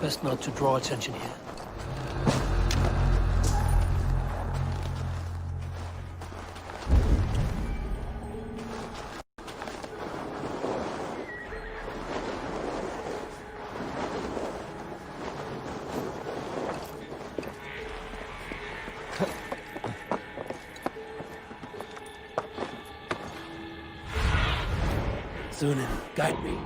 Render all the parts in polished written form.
Best not to draw attention here. Sunan, guide me.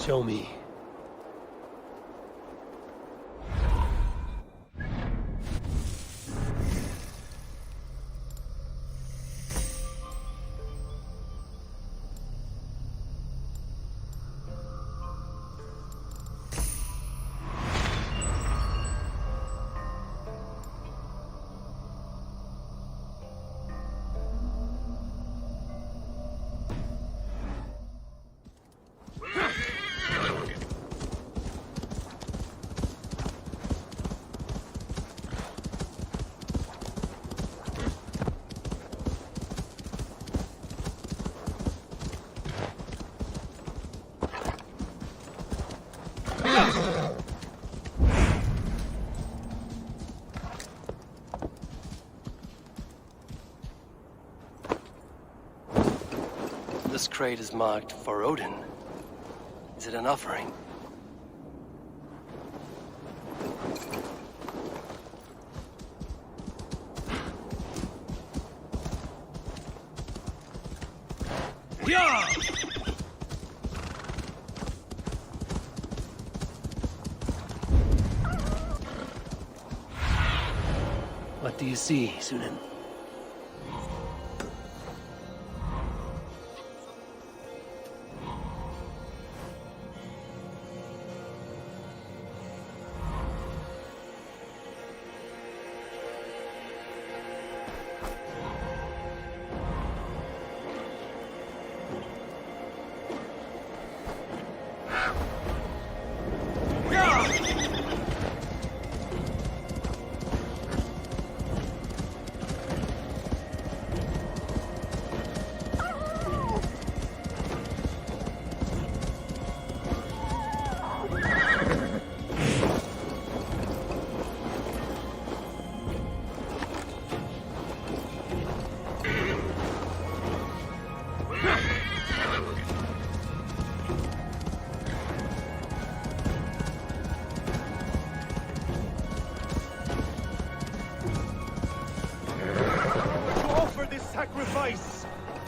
Show me. This crate is marked for Odin. Is it an offering? Yeah! What do you see, Sunan?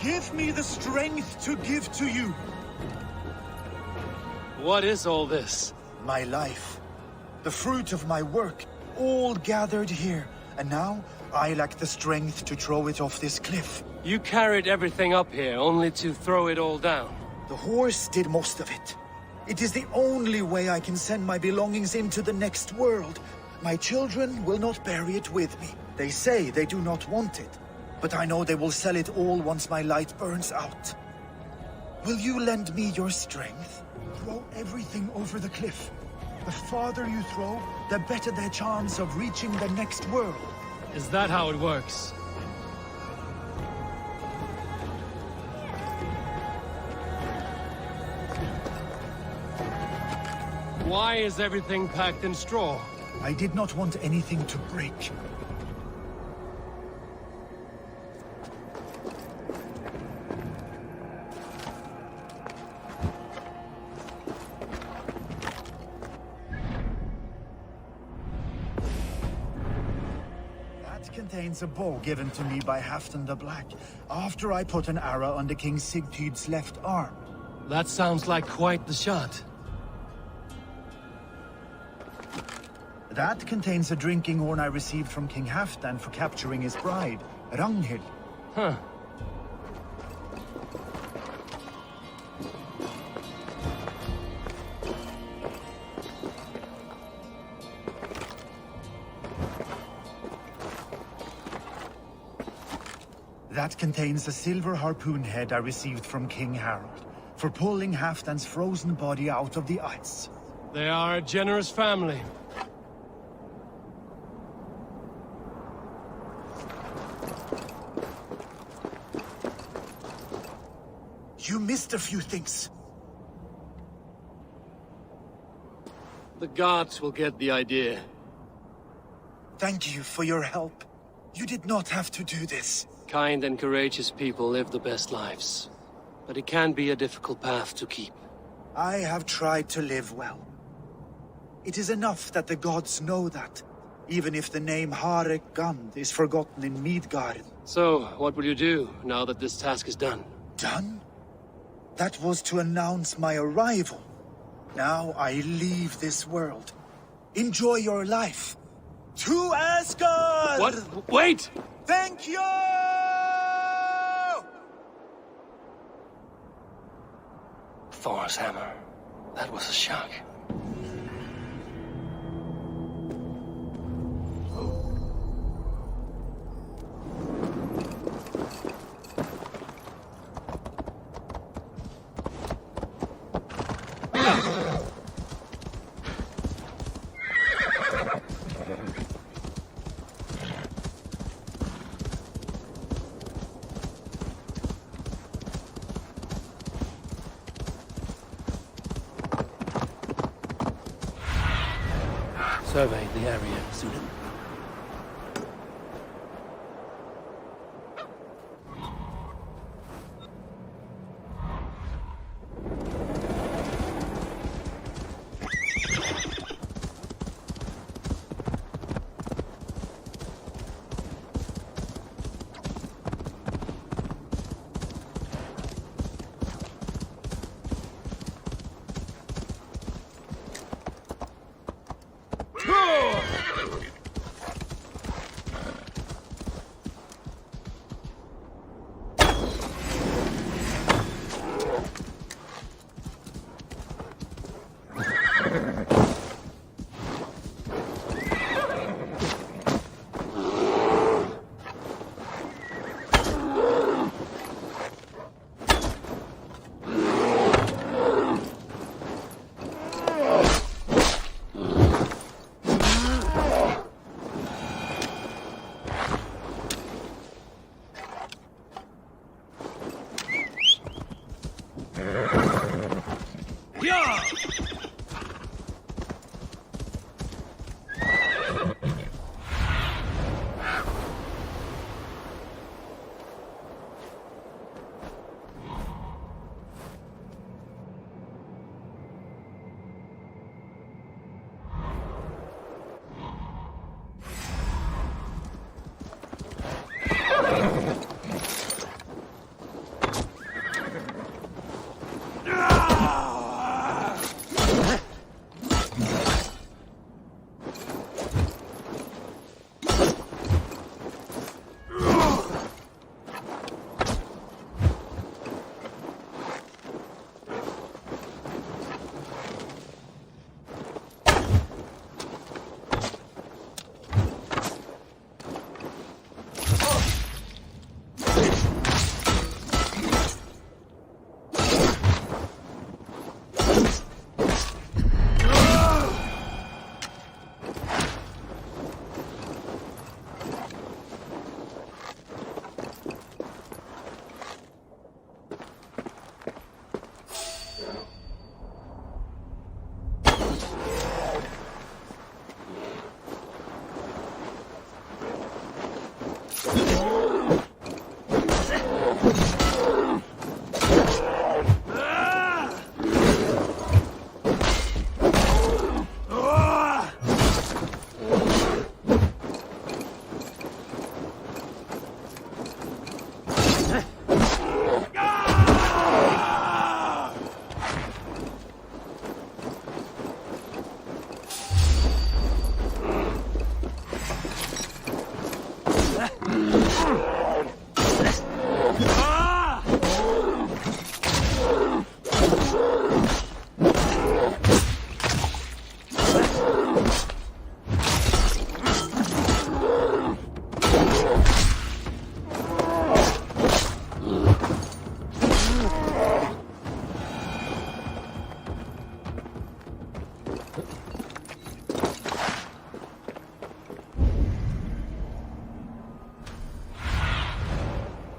Give me the strength to give to you. What is all this? My life. The fruit of my work. All gathered here. And now, I lack the strength to throw it off this cliff. You carried everything up here only to throw it all down. The horse did most of it. It is the only way I can send my belongings into the next world. My children will not bury it with me. They say they do not want it. But I know they will sell it all once my light burns out. Will you lend me your strength? Throw everything over the cliff. The farther you throw, the better their chance of reaching the next world. Is that how it works? Why is everything packed in straw? I did not want anything to break. Contains a bow given to me by Halfdan the Black, after I put an arrow under King Sigtyd's left arm. That sounds like quite the shot. That contains a drinking horn I received from King Halfdan for capturing his bride, Ragnhild. Huh. That contains a silver harpoon head I received from King Harold, for pulling Halfdan's frozen body out of the ice. They are a generous family. You missed a few things. The gods will get the idea. Thank you for your help. You did not have to do this. Kind and courageous people live the best lives. But it can be a difficult path to keep. I have tried to live well. It is enough that the gods know that, even if the name Harek Gand is forgotten in Midgard. So, what will you do, now that this task is done? Done? That was to announce my arrival. Now I leave this world. Enjoy your life. To Asgard! What? Wait! Thank you! Thor's hammer. That was a shock. Survey the area, Sudan.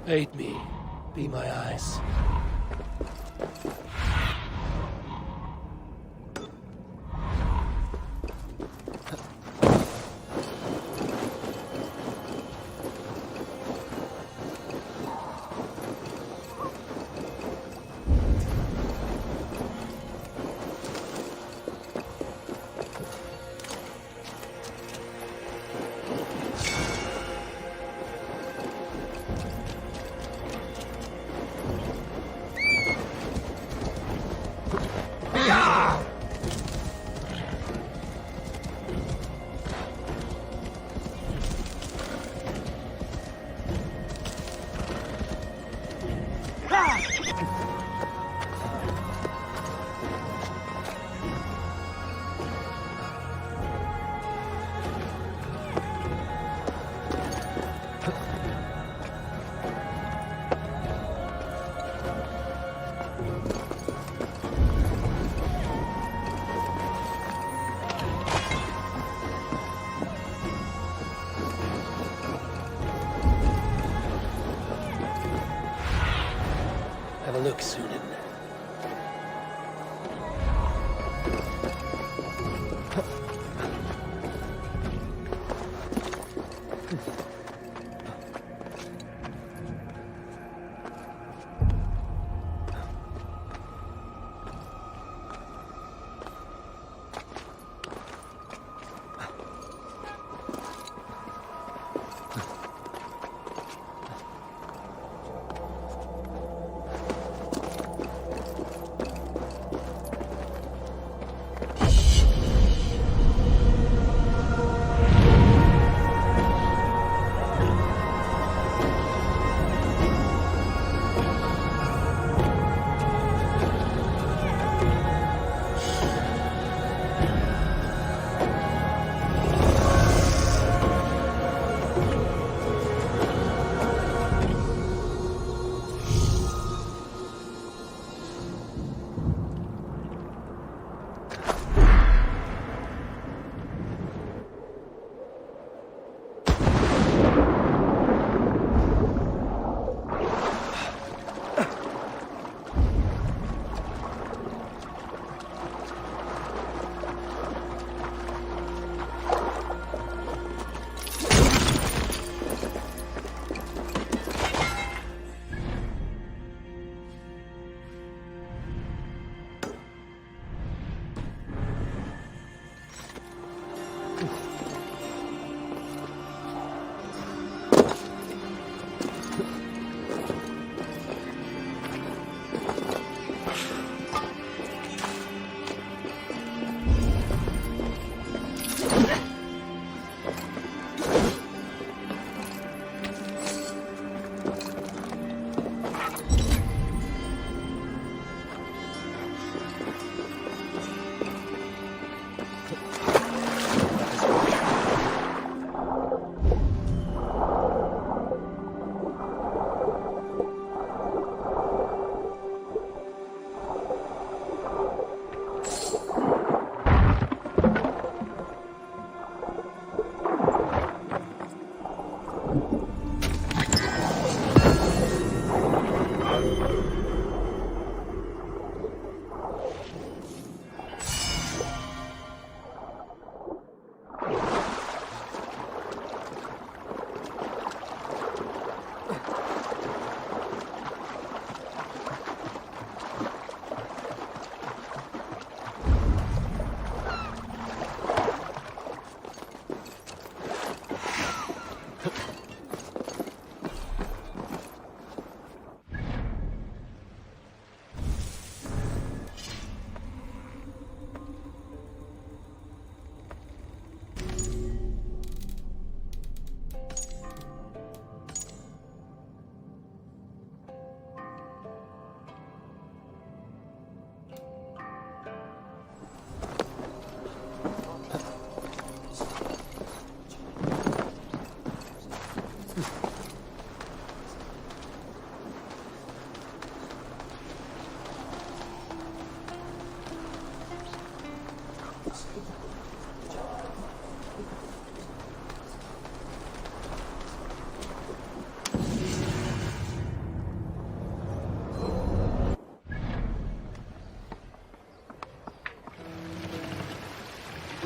Aid me. Be my eyes. Have a look, Sunan.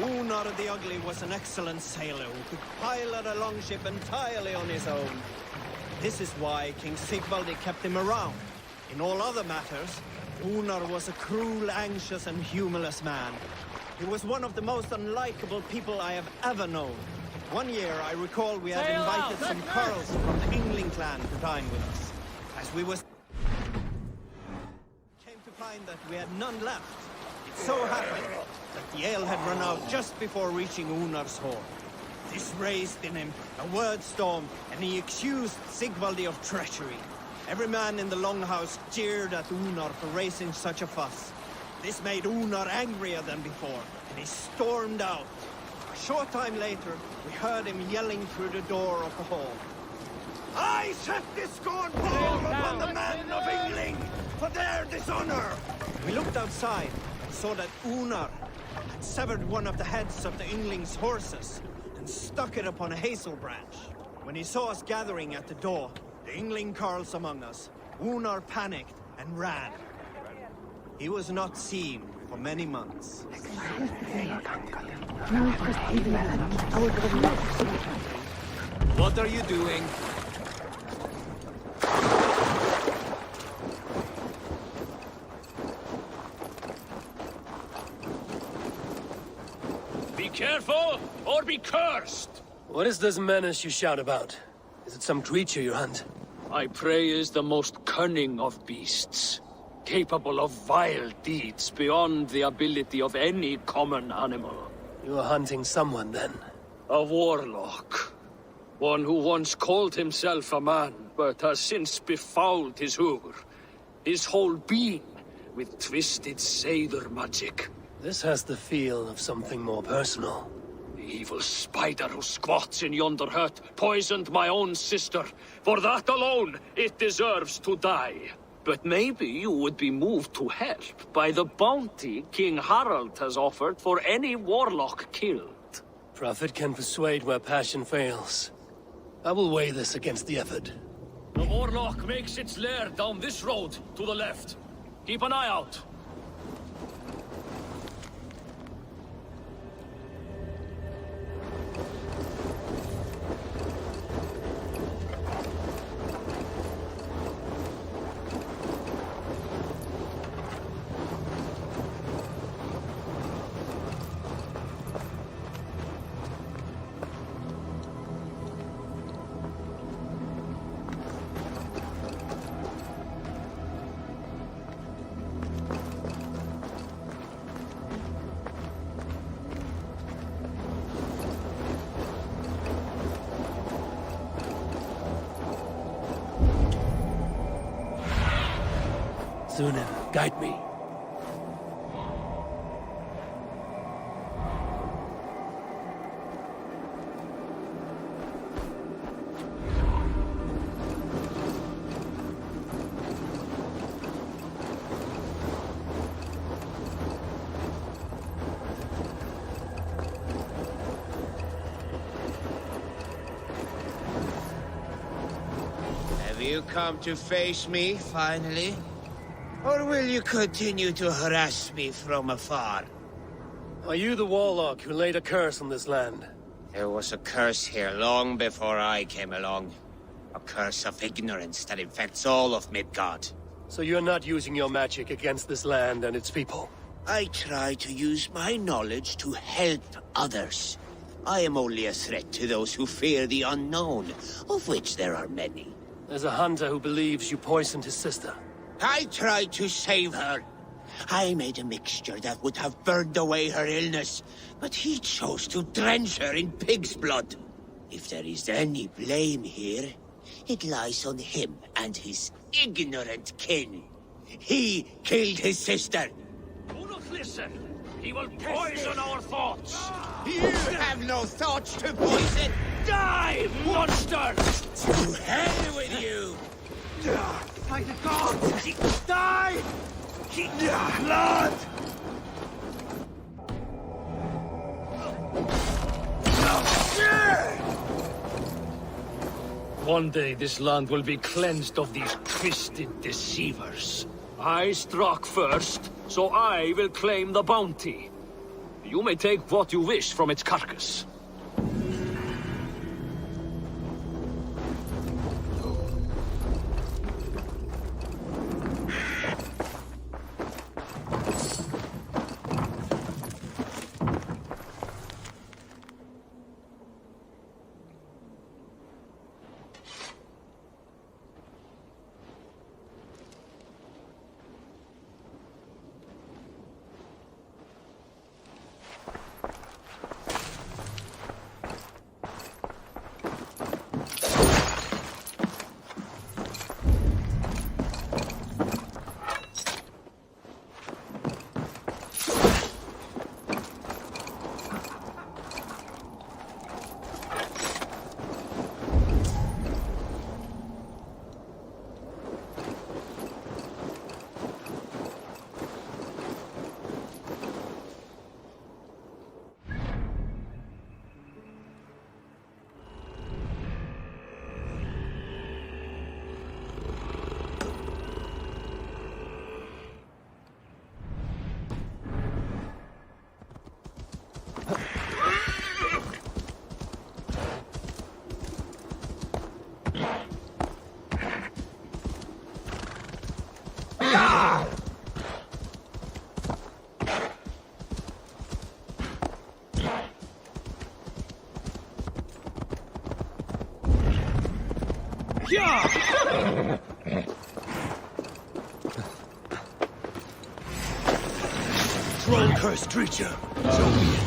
Unar the Ugly was an excellent sailor who could pilot a longship entirely on his own. This is why King Sigvaldi kept him around. In all other matters, Unar was a cruel, anxious, and humorless man. He was one of the most unlikable people I have ever known. One year, I recall we had invited some Carls from the Yngling clan to dine with us. As we was came to find that we had none left. It so happened that the ale had run out just before reaching Unar's hall. This raised in him a word storm, and he accused Sigvaldi of treachery. Every man in the Longhouse jeered at Unar for raising such a fuss. This made Unar angrier than before, and he stormed out. A short time later, we heard him yelling through the door of the hall. I set this scorn palm upon the men of Yngling for their dishonor! We looked outside and saw that Unar had severed one of the heads of the Yngling's horses and stuck it upon a hazel branch. When he saw us gathering at the door, the Yngling Carls among us, Unar panicked and ran. He was not seen for many months. What are you doing? Be careful, or be cursed! What is this menace you shout about? Is it some creature you hunt? I prey is the most cunning of beasts, capable of vile deeds beyond the ability of any common animal. You are hunting someone, then? A warlock. One who once called himself a man, but has since befouled his hugr. His whole being, with twisted satyr magic. This has the feel of something more personal. The evil spider who squats in yonder hut poisoned my own sister. For that alone, it deserves to die. But maybe you would be moved to help by the bounty King Harald has offered for any warlock killed. Prophet can persuade where passion fails. I will weigh this against the effort. The warlock makes its lair down this road to the left. Keep an eye out. Sunan, guide me. Have you come to face me, finally? Or will you continue to harass me from afar? Are you the warlock who laid a curse on this land? There was a curse here long before I came along. A curse of ignorance that infects all of Midgard. So you're not using your magic against this land and its people? I try to use my knowledge to help others. I am only a threat to those who fear the unknown, of which there are many. There's a hunter who believes you poisoned his sister. I tried to save her. I made a mixture that would have burned away her illness, but he chose to drench her in pig's blood. If there is any blame here, it lies on him and his ignorant kin. He killed his sister. Do not listen. He will poison our thoughts. You have no thoughts to poison. Die, monster! To hell with you! By the gods! Die! Blood! One day this land will be cleansed of these twisted deceivers. I struck first, so I will claim the bounty. You may take what you wish from its carcass. Troll-cursed creature. So be it.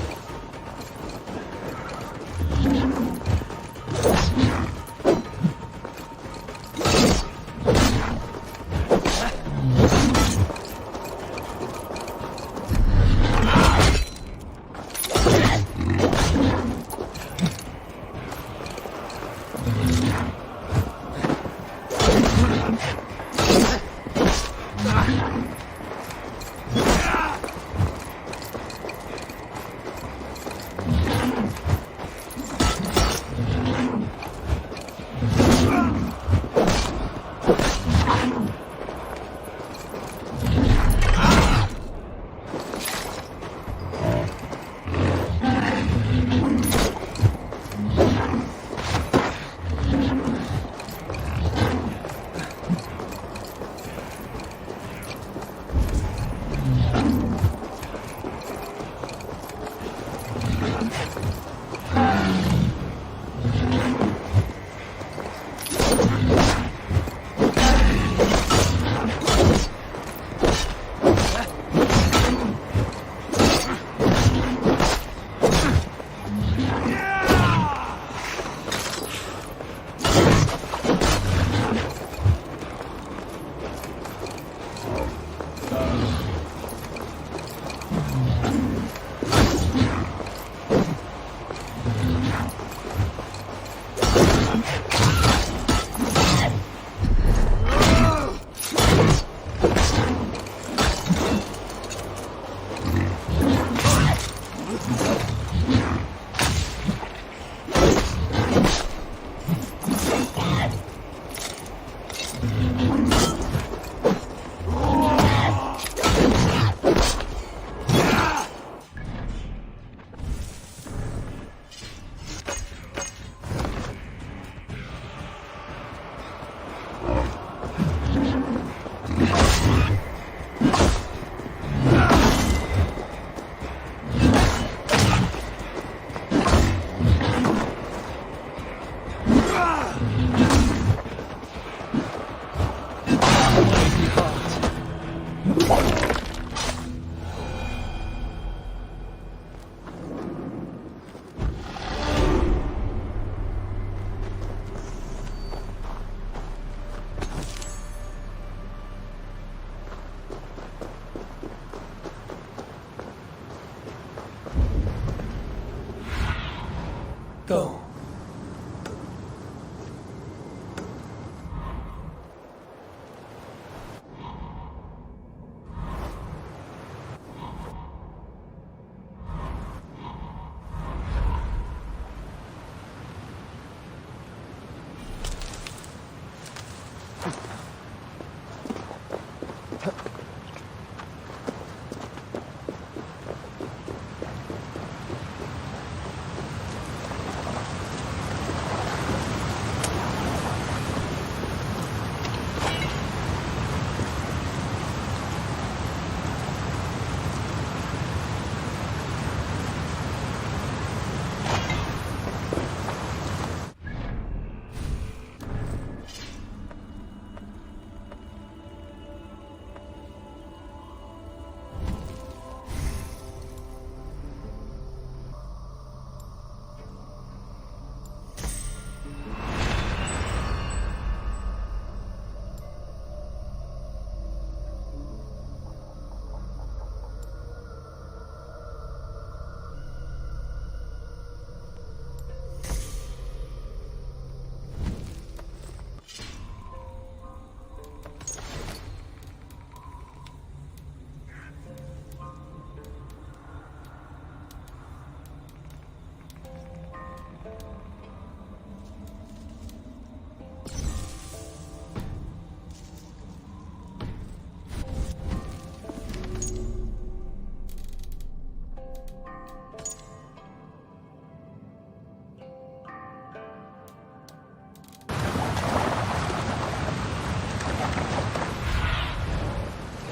go.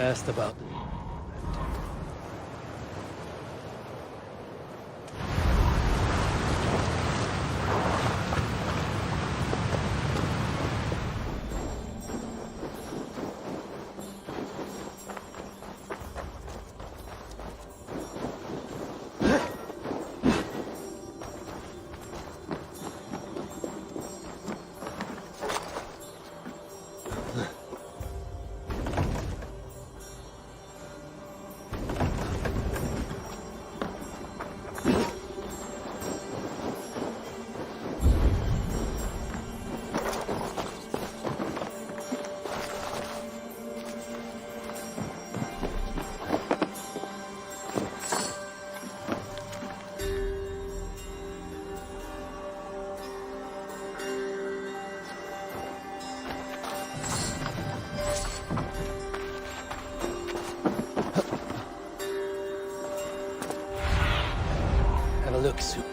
Cast about. Look soon.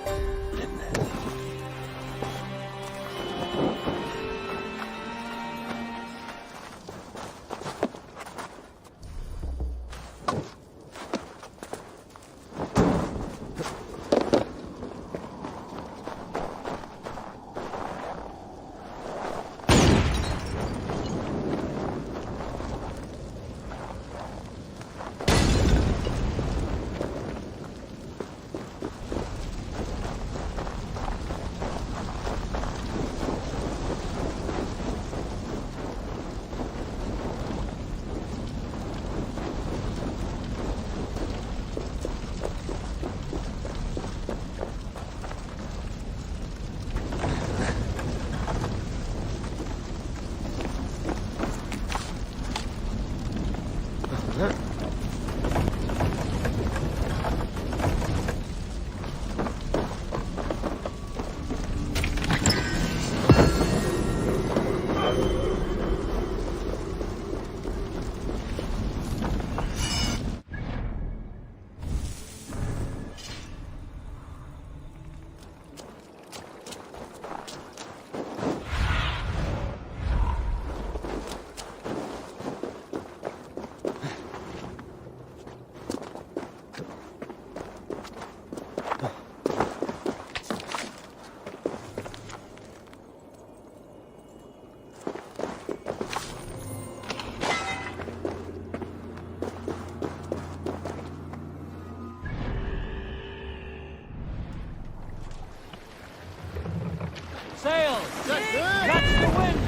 Sail! Catch the wind!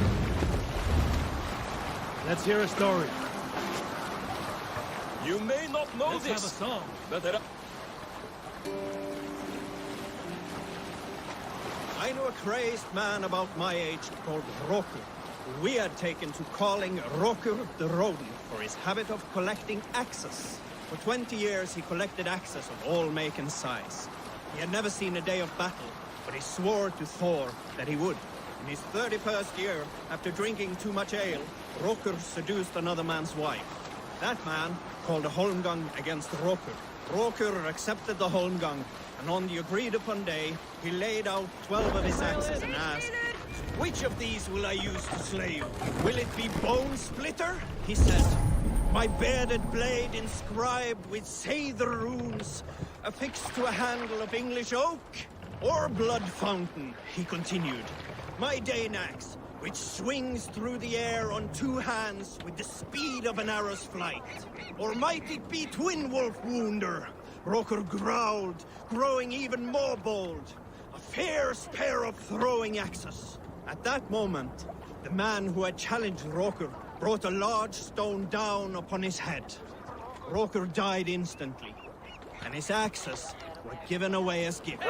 Let's hear a story. You may not know Let's have a song. but there are... I knew a crazed man about my age called Rokur, who we had taken to calling Rokur the Rodent for his habit of collecting axes. For 20 years he collected axes of all make and size. He had never seen a day of battle, but he swore to Thor that he would. In his 31st year, after drinking too much ale, Rokur seduced another man's wife. That man called a holmgang against Rokur. Rokur accepted the holmgang, and on the agreed-upon day, he laid out 12 of his axes and asked, "Which of these will I use to slay you? Will it be Bone Splitter?" He said, "My bearded blade inscribed with Seidr runes, affixed to a handle of English oak? Or Blood Fountain," he continued. "My Dane axe, which swings through the air on 2 hands with the speed of an arrow's flight. Or might it be Twin Wolf Wounder?" Rokur growled, growing even more bold. "A fierce pair of throwing axes." At that moment, the man who had challenged Rokur brought a large stone down upon his head. Rokur died instantly, and his axes were given away as gifts.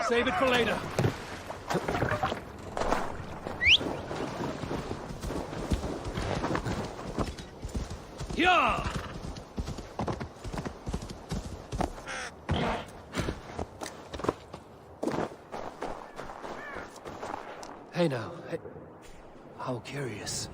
Save it for later. Yeah! Hey now, hey. How curious.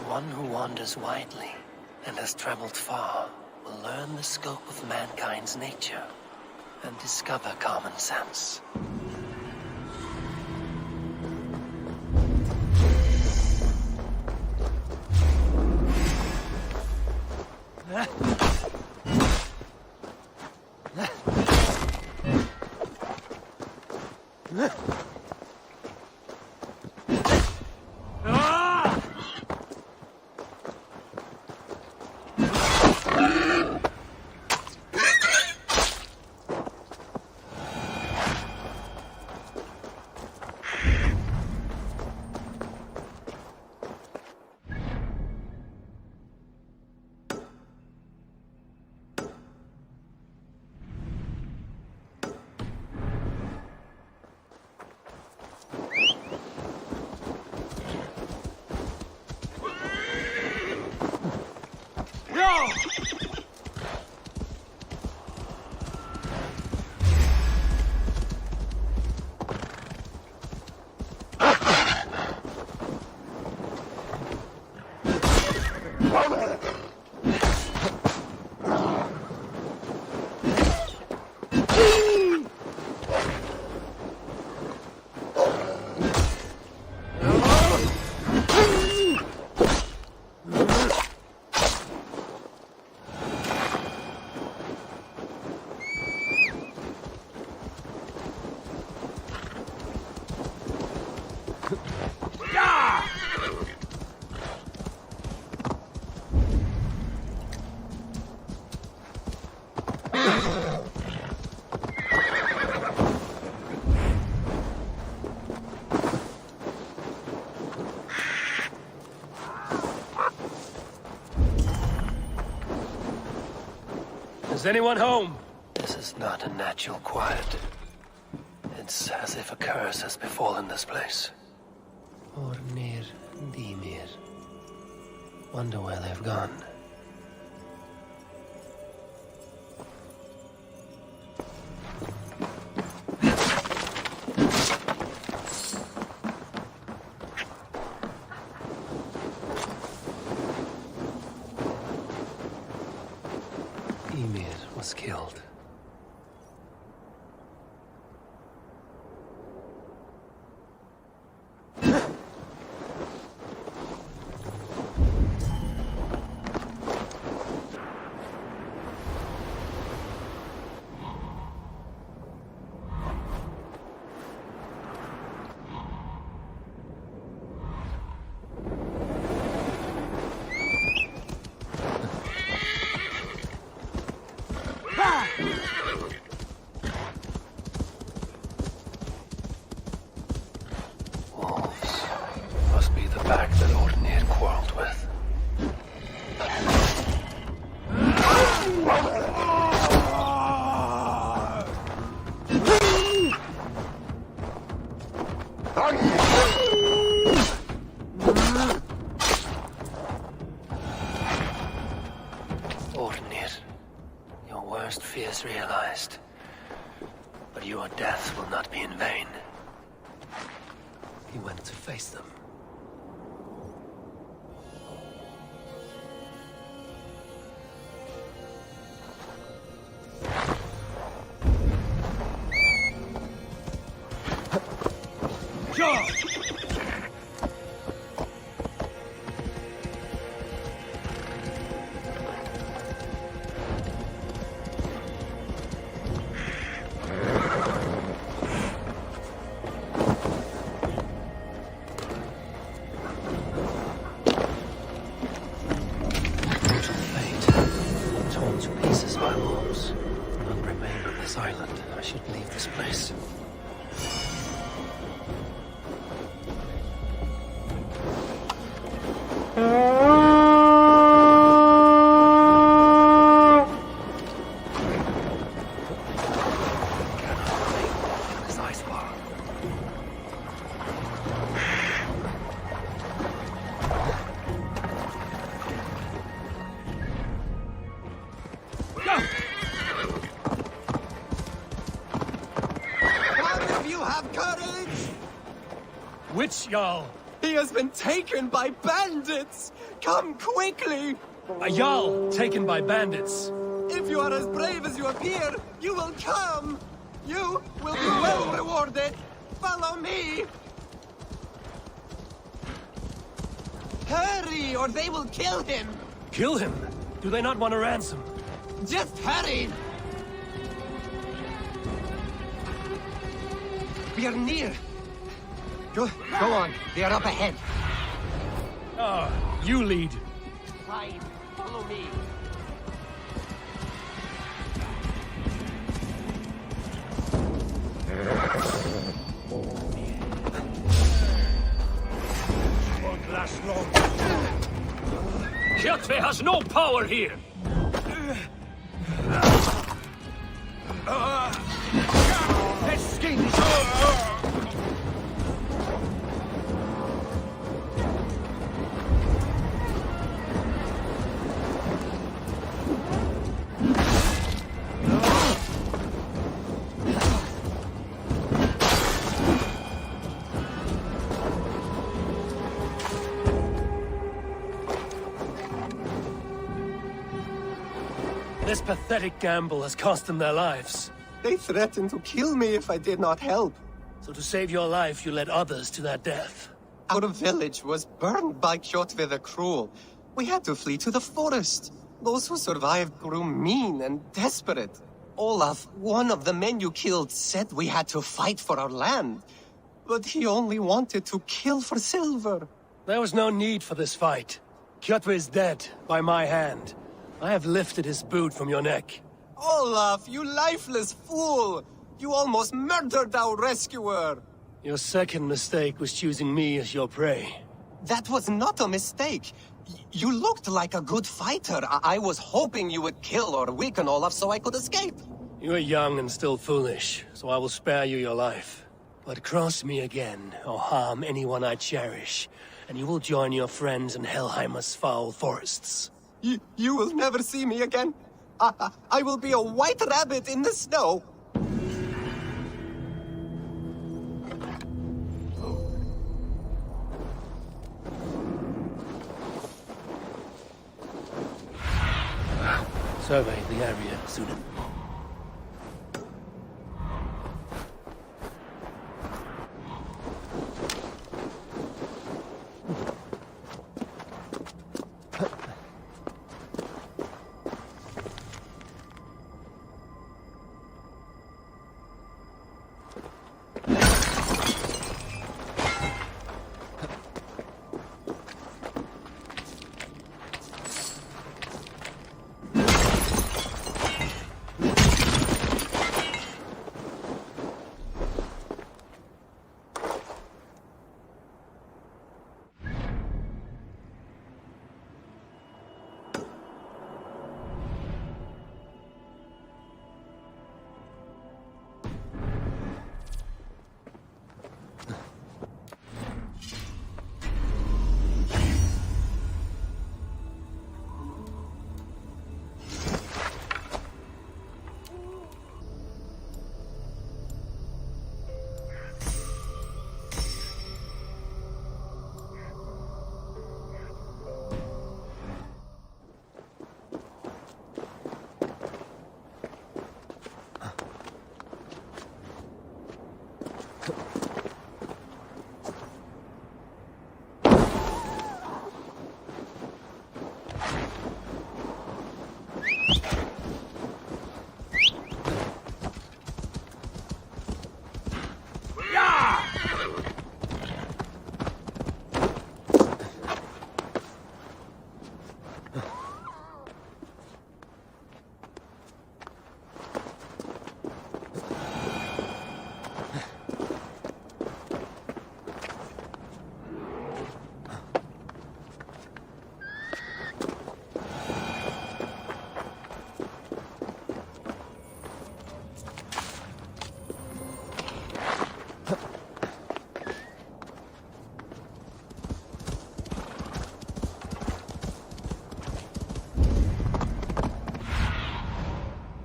One who wanders widely and has traveled far will learn the scope of mankind's nature and discover common sense. Is anyone home? This is not a natural quiet. It's as if a curse has befallen this place. Ornir, Dimir. Wonder where they've gone. Ymir was killed. Ornir, your worst fears realized. But your death will not be in vain. He went to face them. Which Jarl? He has been taken by bandits! Come quickly! A Jarl taken by bandits. If you are as brave as you appear, you will come! You will be well rewarded! Follow me! Hurry, or they will kill him! Kill him? Do they not want a ransom? Just hurry! We are near! Go on. They are up ahead. Ah, you lead. Fine. Follow me. Won't last long. Kjotve has no power here. Their skins! This pathetic gamble has cost them their lives. They threatened to kill me if I did not help. So to save your life, you led others to their death. Our village was burned by Kjotve the Cruel. We had to flee to the forest. Those who survived grew mean and desperate. Olaf, one of the men you killed, said we had to fight for our land. But he only wanted to kill for silver. There was no need for this fight. Kjotve is dead, by my hand. I have lifted his boot from your neck. Olaf, you lifeless fool! You almost murdered our rescuer! Your second mistake was choosing me as your prey. That was not a mistake. You looked like a good fighter. I was hoping you would kill or weaken Olaf so I could escape. You are young and still foolish, so I will spare you your life. But cross me again, or harm anyone I cherish, and you will join your friends in Helheimer's foul forests. You will never see me again. I will be a white rabbit in the snow. Survey the area, Sudan.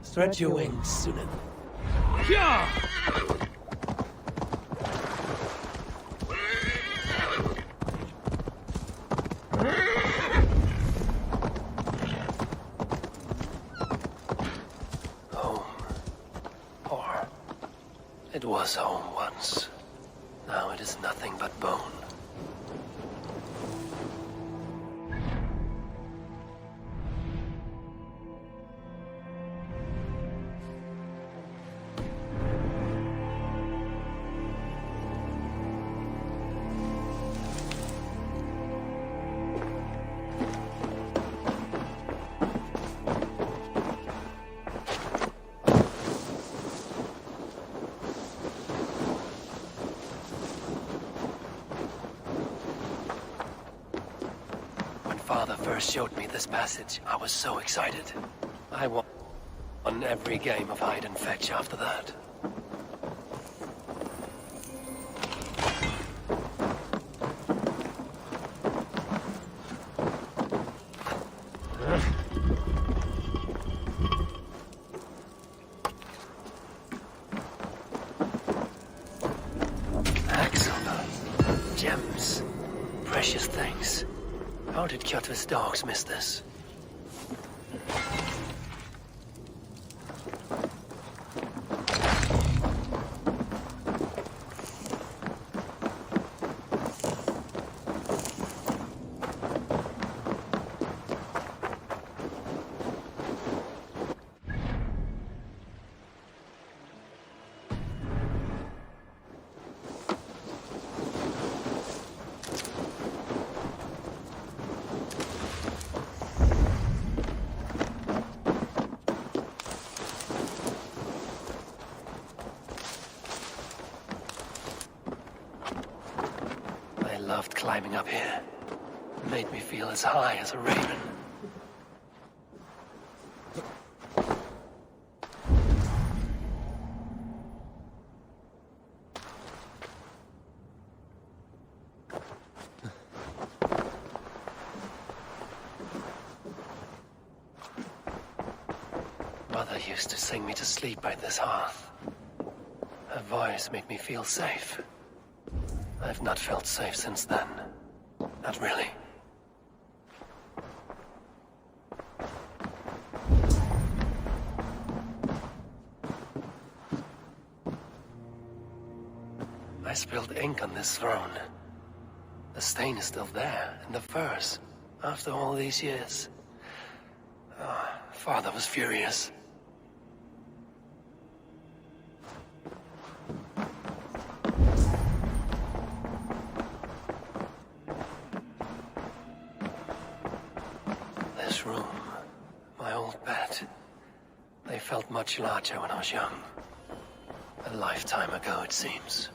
Stretch your wings, Sunan. Home. Or it was home once. Now it is nothing but bone. Father first showed me this passage, I was so excited. I won every game of hide and fetch after that. Axel, gems, precious things. How did Kjotve's dogs miss this? I loved climbing up here. made me feel as high as a raven. Mother used to sing me to sleep by this hearth. Her voice made me feel safe. I've not felt safe since then. Not really. I spilled ink on this throne. The stain is still there, in the furs, after all these years. Father was furious. This room, my old bed, they felt much larger when I was young. A lifetime ago, it seems.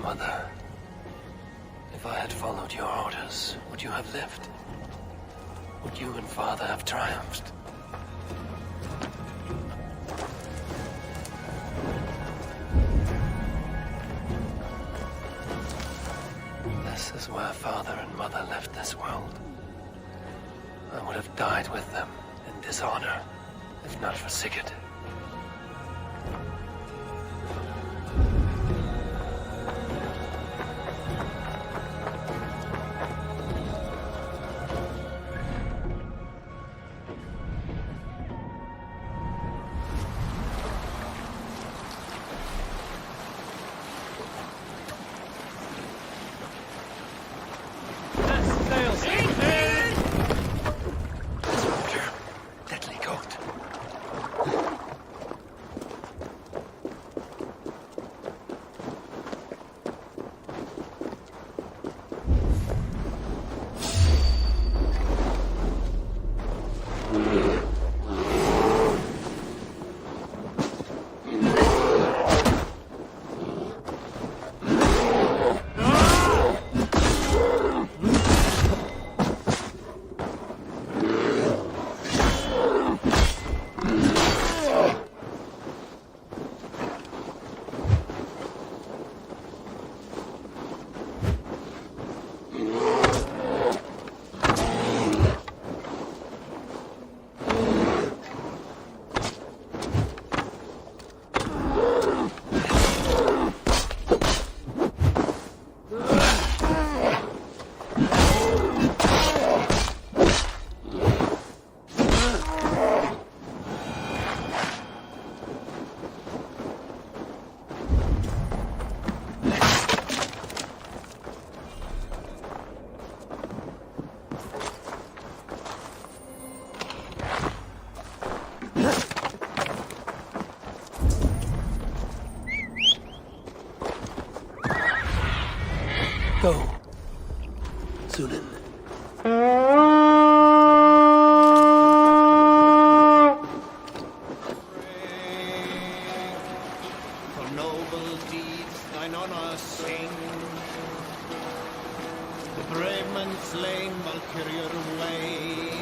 Mother, if I had followed your orders, would you have lived? Would you and Father have triumphed? This is where Father and Mother left this world. I would have died with them in dishonor, if not for Sigurd. Deadly coat. Go. Sunan. For noble deeds thine honor sing. The brave man slain Valkyrier way.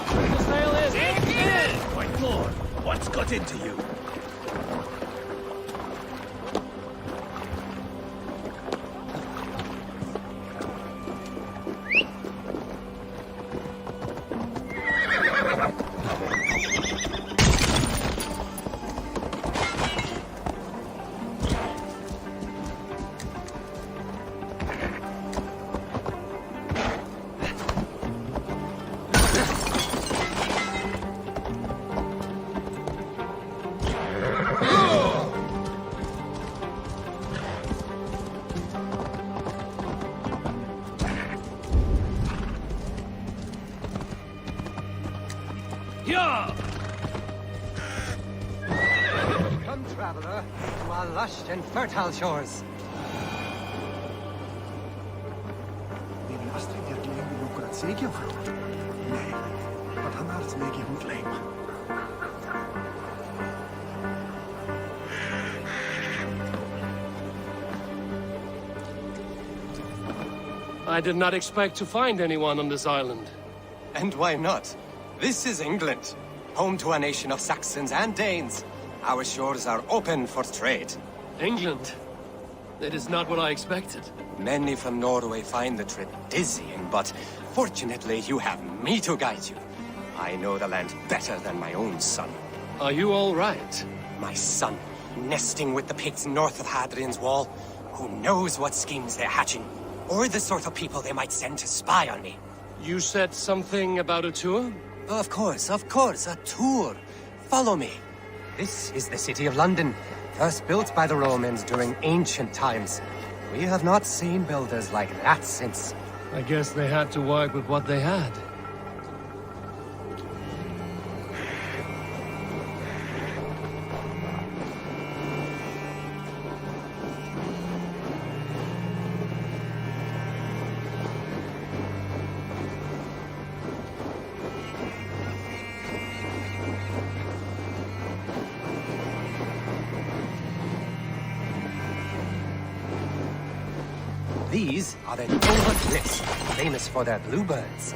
The sail is in! My lord, what's got into you? Yeah! Come, traveler, to our lush and fertile shores. Vil Astrid virkelig lukker at seg for? Nej, at han har smeg i hon glömma. I did not expect to find anyone on this island. And why not? This is England, home to a nation of Saxons and Danes. Our shores are open for trade. England? That is not what I expected. Many from Norway find the trip dizzying, but fortunately you have me to guide you. I know the land better than my own son. Are you all right? My son, nesting with the pigs north of Hadrian's Wall. Who knows what schemes they're hatching? Or the sort of people they might send to spy on me. You said something about a tour? Of course, a tour. Follow me. This is the city of London, first built by the Romans during ancient times. We have not seen builders like that since. I guess they had to work with what they had. These are the Dover Cliffs, famous for their bluebirds.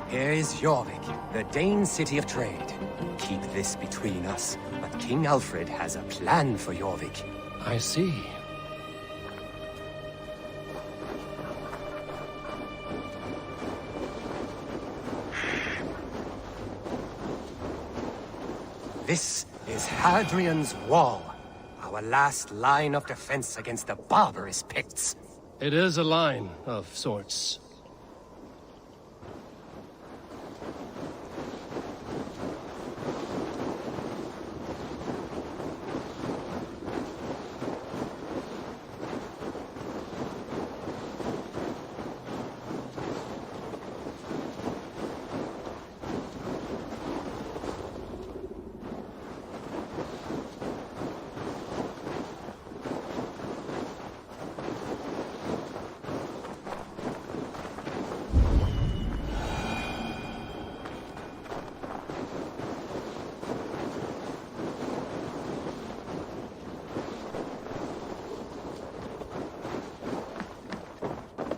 Here is Jorvik, the Dane city of trade. Keep this between us, but King Aelfred has a plan for Jorvik. I see. This is Hadrian's Wall, our last line of defense against the barbarous Picts. It is a line of sorts.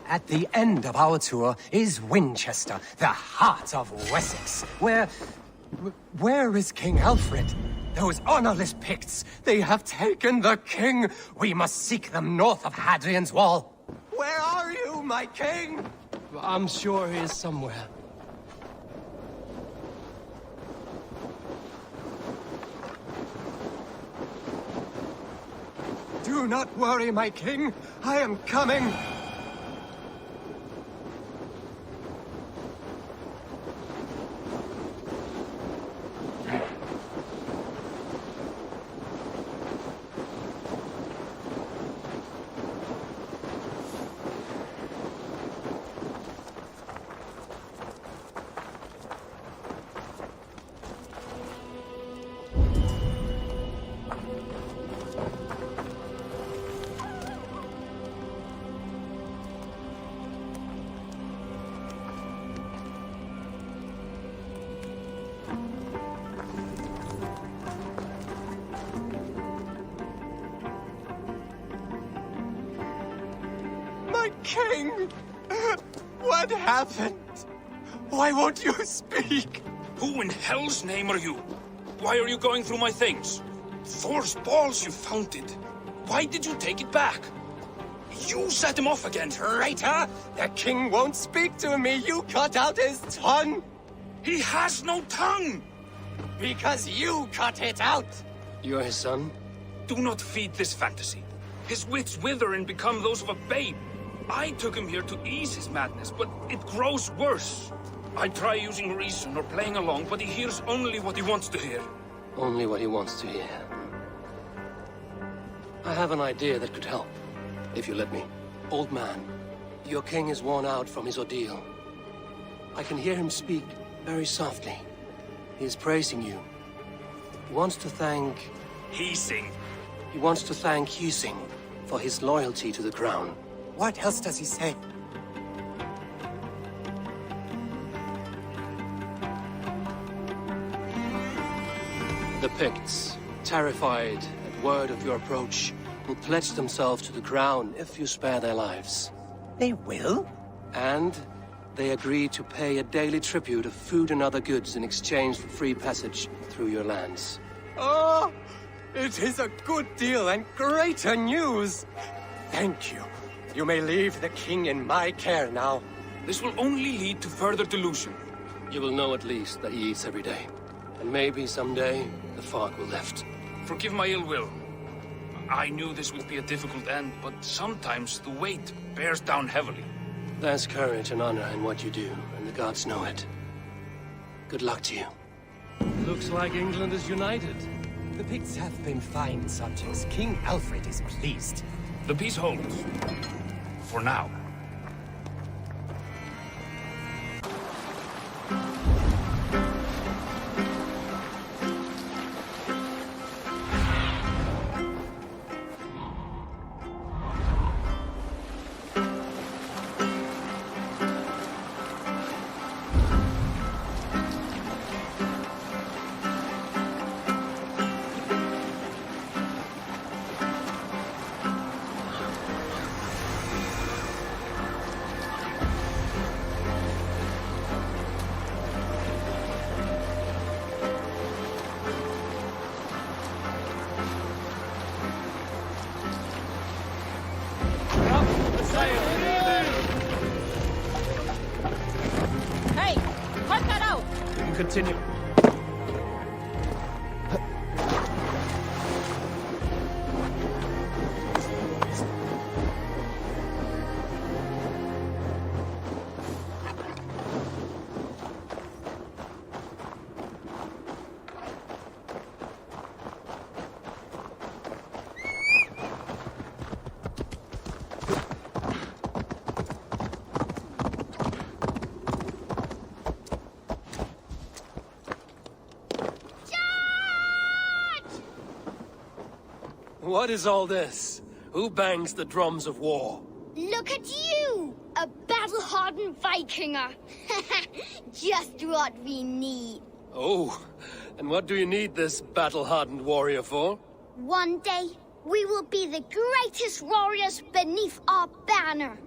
At the end of our tour is Winchester, the heart of Wessex, where is King Aelfred? Those honorless Picts, they have taken the king! We must seek them north of Hadrian's Wall! Where are you, my king? I'm sure he is somewhere. Do not worry, my king. I am coming. King! What happened? Why won't you speak? Who in hell's name are you? Why are you going through my things? Thor's balls, you found it. Why did you take it back? You set him off again. Traitor! The king won't speak to me. You cut out his tongue. He has no tongue! Because you cut it out. You're his son? Do not feed this fantasy. His wits wither and become those of a babe. I took him here to ease his madness, but it grows worse. I try using reason or playing along, but he hears only what he wants to hear. Only what he wants to hear. I have an idea that could help, if you let me. Old man, your king is worn out from his ordeal. I can hear him speak very softly. He is praising you. He wants to thank... Heasing. He wants to thank Husing for his loyalty to the crown. What else does he say? The Picts, terrified at word of your approach, will pledge themselves to the crown if you spare their lives. They will? And they agree to pay a daily tribute of food and other goods in exchange for free passage through your lands. Oh, it is a good deal and greater news. Thank you. You may leave the king in my care now. This will only lead to further delusion. You will know at least that he eats every day. And maybe someday, the fog will lift. Forgive my ill will. I knew this would be a difficult end, but sometimes the weight bears down heavily. There's courage and honor in what you do, and the gods know it. Good luck to you. Looks like England is united. The Picts have been fine subjects. King Aelfred is pleased. The peace holds. For now. Hey, cut that out! You can continue. What is all this? Who bangs the drums of war? Look at you! A battle-hardened Vikinger! Just what we need. Oh, and what do you need this battle-hardened warrior for? One day, we will be the greatest warriors beneath our banner.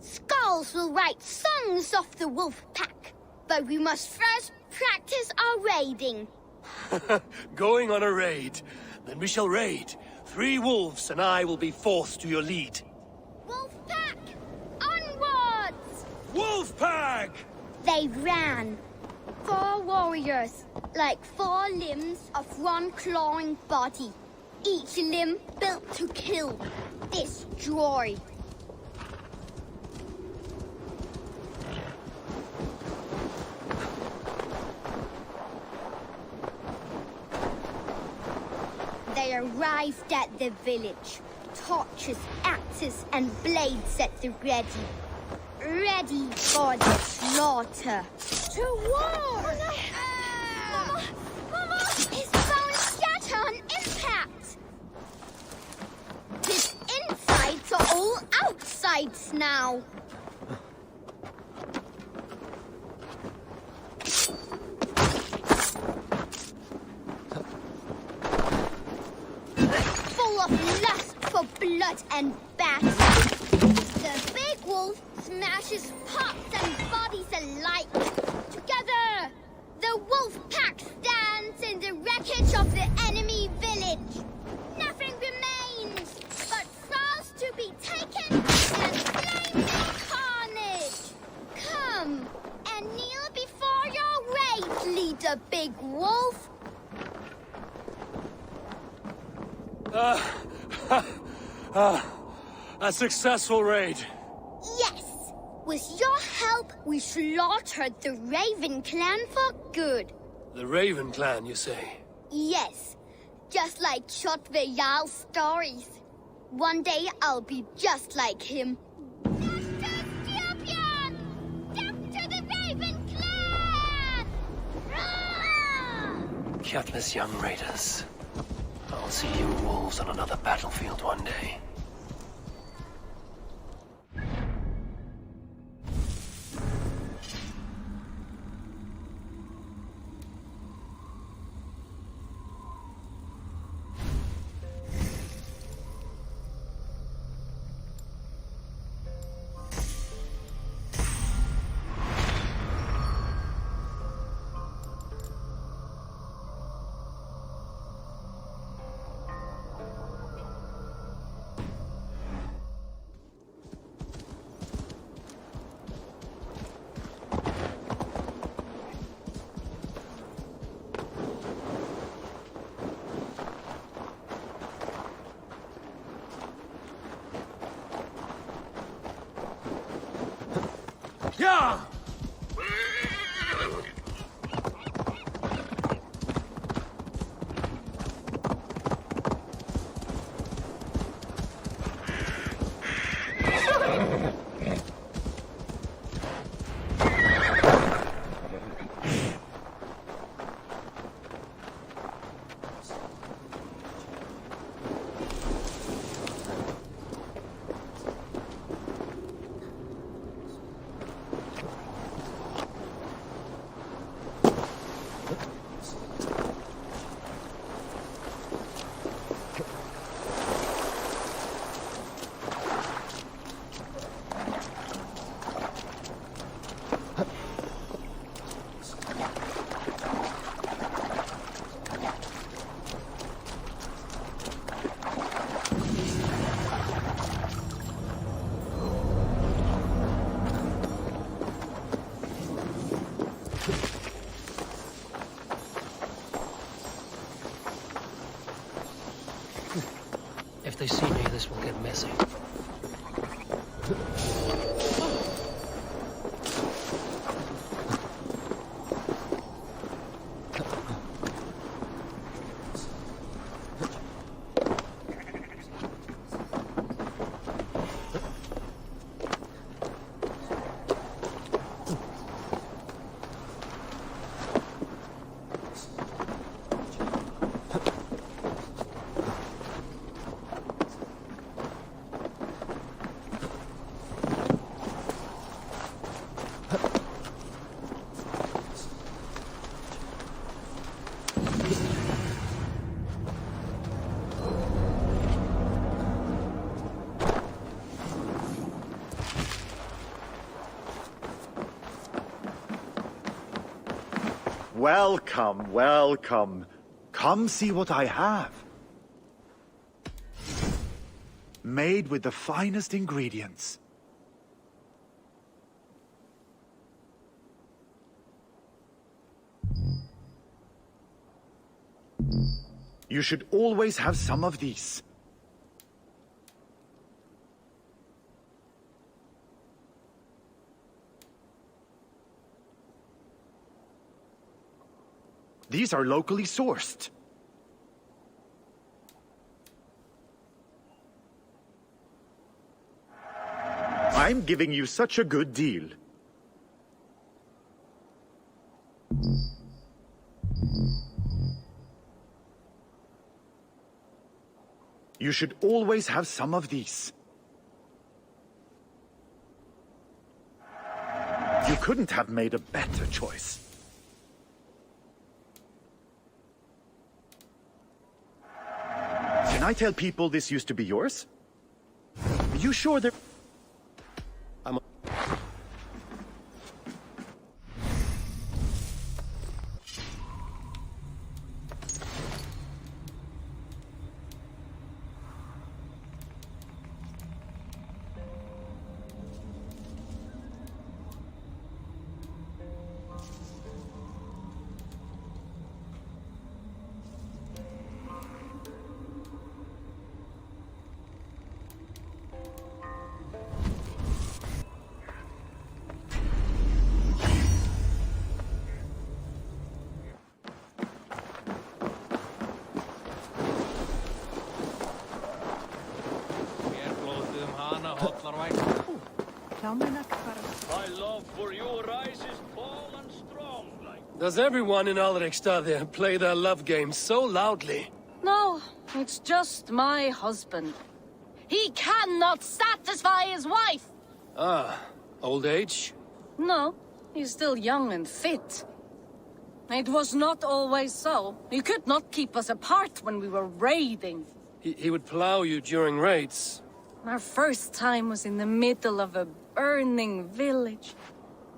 Skulls will write songs of the wolf pack, but we must first practice our raiding. Going on a raid. Then we shall raid. 3 wolves and I will be fourth to your lead. Wolf pack! Onwards! Wolf pack! They ran. 4 warriors, like 4 limbs of one clawing body. Each limb built to kill, destroy. They arrived at the village. Torches, axes, and blades at the ready. Ready for the slaughter. To war! Mama! Mama! His bones shatter on impact! His insides are all outsides now. Full of lust for blood and battle. The big wolf smashes pots and bodies alike. Together, the wolf pack stands in the wreckage of the enemy village. Nothing remains but thralls to be taken and flaming carnage. Come and kneel before your raid, leader Big Wolf. A successful raid. Yes! With your help, we slaughtered the Raven clan for good. The Raven clan, you say? Yes, just like Chotve Jarl's stories. One day I'll be just like him. Champion! Death to the Raven clan! Gutless young raiders. I'll see you wolves on another battlefield one day. Yeah! If they see me, this will get messy. Welcome, welcome. Come see what I have. Made with the finest ingredients. You should always have some of these. These are locally sourced. I'm giving you such a good deal. You should always have some of these. You couldn't have made a better choice. Can I tell people this used to be yours? Are you sure they're... My love for you rises tall and strong like... Does everyone in Alrekstad play their love game so loudly? No, it's just my husband. He cannot satisfy his wife! Ah, old age? No, he's still young and fit. It was not always so. He could not keep us apart when we were raiding. He would plow you during raids. Our first time was in the middle of a burning village.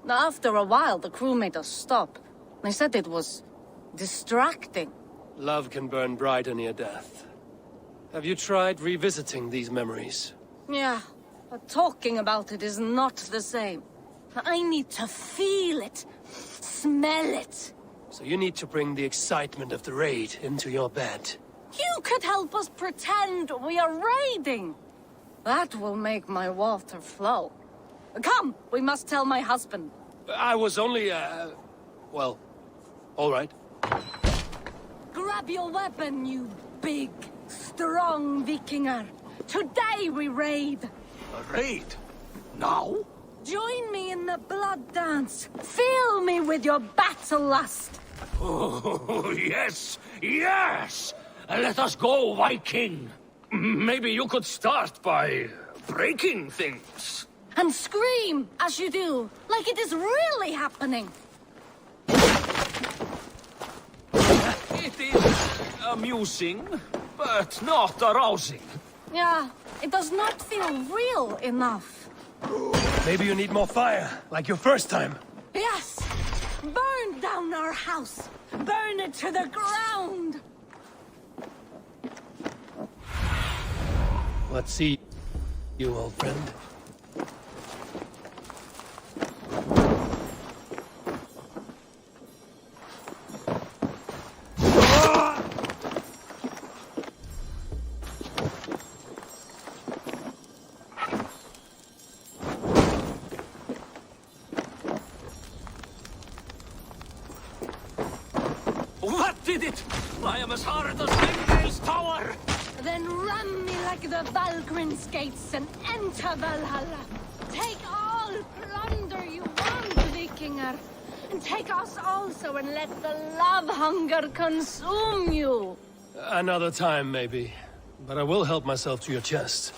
After a while, the crew made us stop. They said it was distracting. Love can burn brighter near death. Have you tried revisiting these memories? Yeah, but talking about it is not the same. I need to feel it, smell it. So you need to bring the excitement of the raid into your bed. You could help us pretend we are raiding. That will make my water flow. Come, we must tell my husband. I was only, well, all right. Grab your weapon, you big, strong Vikinger. Today we raid. A raid? Now? Join me in the blood dance. Fill me with your battle lust. Oh, yes, yes! Let us go, Viking. Maybe you could start by breaking things. And scream as you do, like it is really happening. It is amusing, but not arousing. Yeah, it does not feel real enough. Maybe you need more fire, like your first time. Yes! Burn down our house! Burn it to the ground! Let's see you, old friend. What did it? I am as hard as Ringdale's tower! Then ram me like the Valgrin's gates and enter Valhalla. Take all plunder you want, Vikinger. And take us also and let the love hunger consume you. Another time, maybe. But I will help myself to your chest.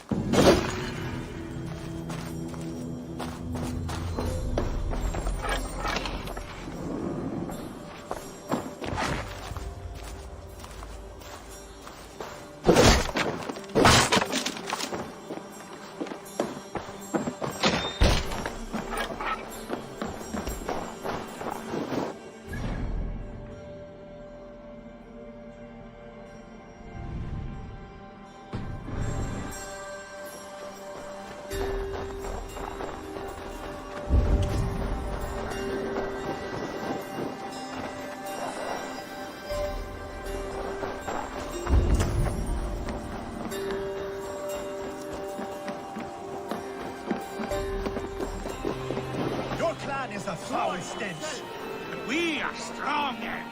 Is a foul stench. But we are stronger.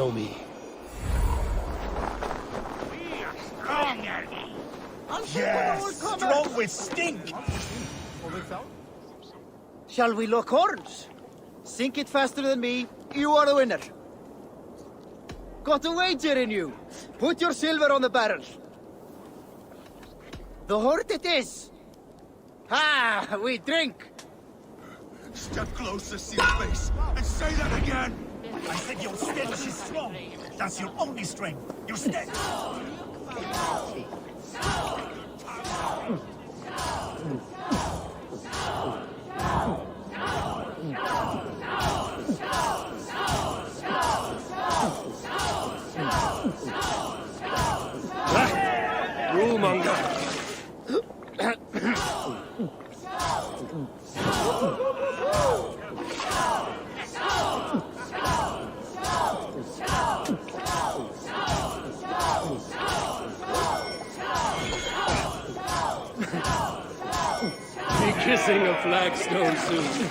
Show me. Yes, strong with stink! Shall we lock horns? Sink it faster than me, you are the winner. Got a wager in you. Put your silver on the barrel. The hort it is. Ah, we drink. Step closer, Sealface, and say that again! I said your stench is strong. That's your only strength. Your stench. Rule-monger. Be kissing a flagstone soon.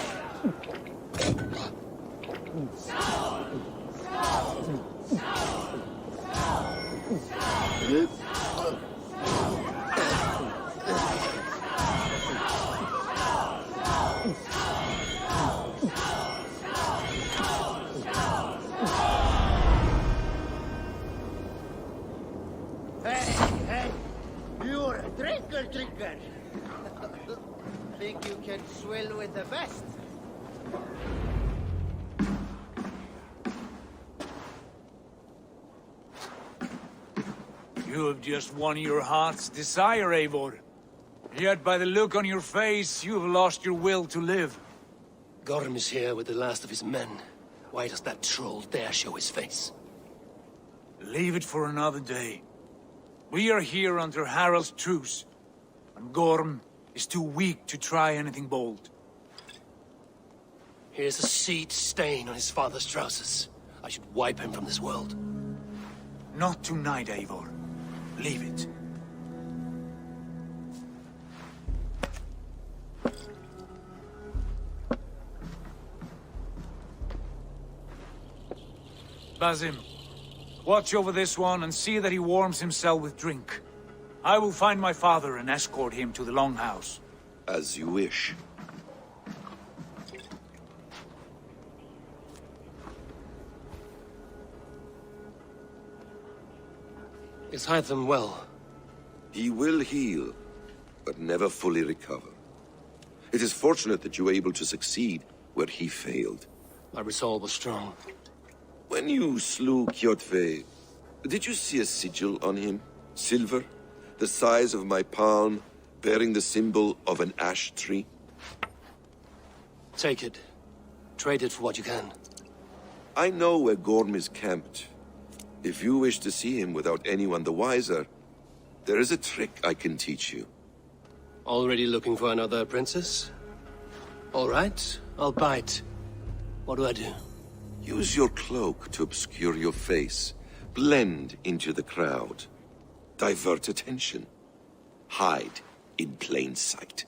Hey, you're a drinker. Think you can swill with the best? You have just won your heart's desire, Eivor. Yet by the look on your face, you have lost your will to live. Gorm is here with the last of his men. Why does that troll dare show his face? Leave it for another day. We are here under Harald's truce, and Gorm is too weak to try anything bold. Here's a seed stain on his father's trousers. I should wipe him from this world. Not tonight, Eivor. Leave it. Basim, watch over this one and see that he warms himself with drink. I will find my father and escort him to the Longhouse. As you wish. Is Hytham well? He will heal, but never fully recover. It is fortunate that you were able to succeed where he failed. My resolve was strong. When you slew Kjotve, did you see a sigil on him? Silver? The size of my palm, bearing the symbol of an ash tree? Take it. Trade it for what you can. I know where Gorm is camped. If you wish to see him without anyone the wiser, there is a trick I can teach you. Already looking for another princess? All right, I'll bite. What do I do? Use your cloak to obscure your face. Blend into the crowd. Divert attention. Hide in plain sight.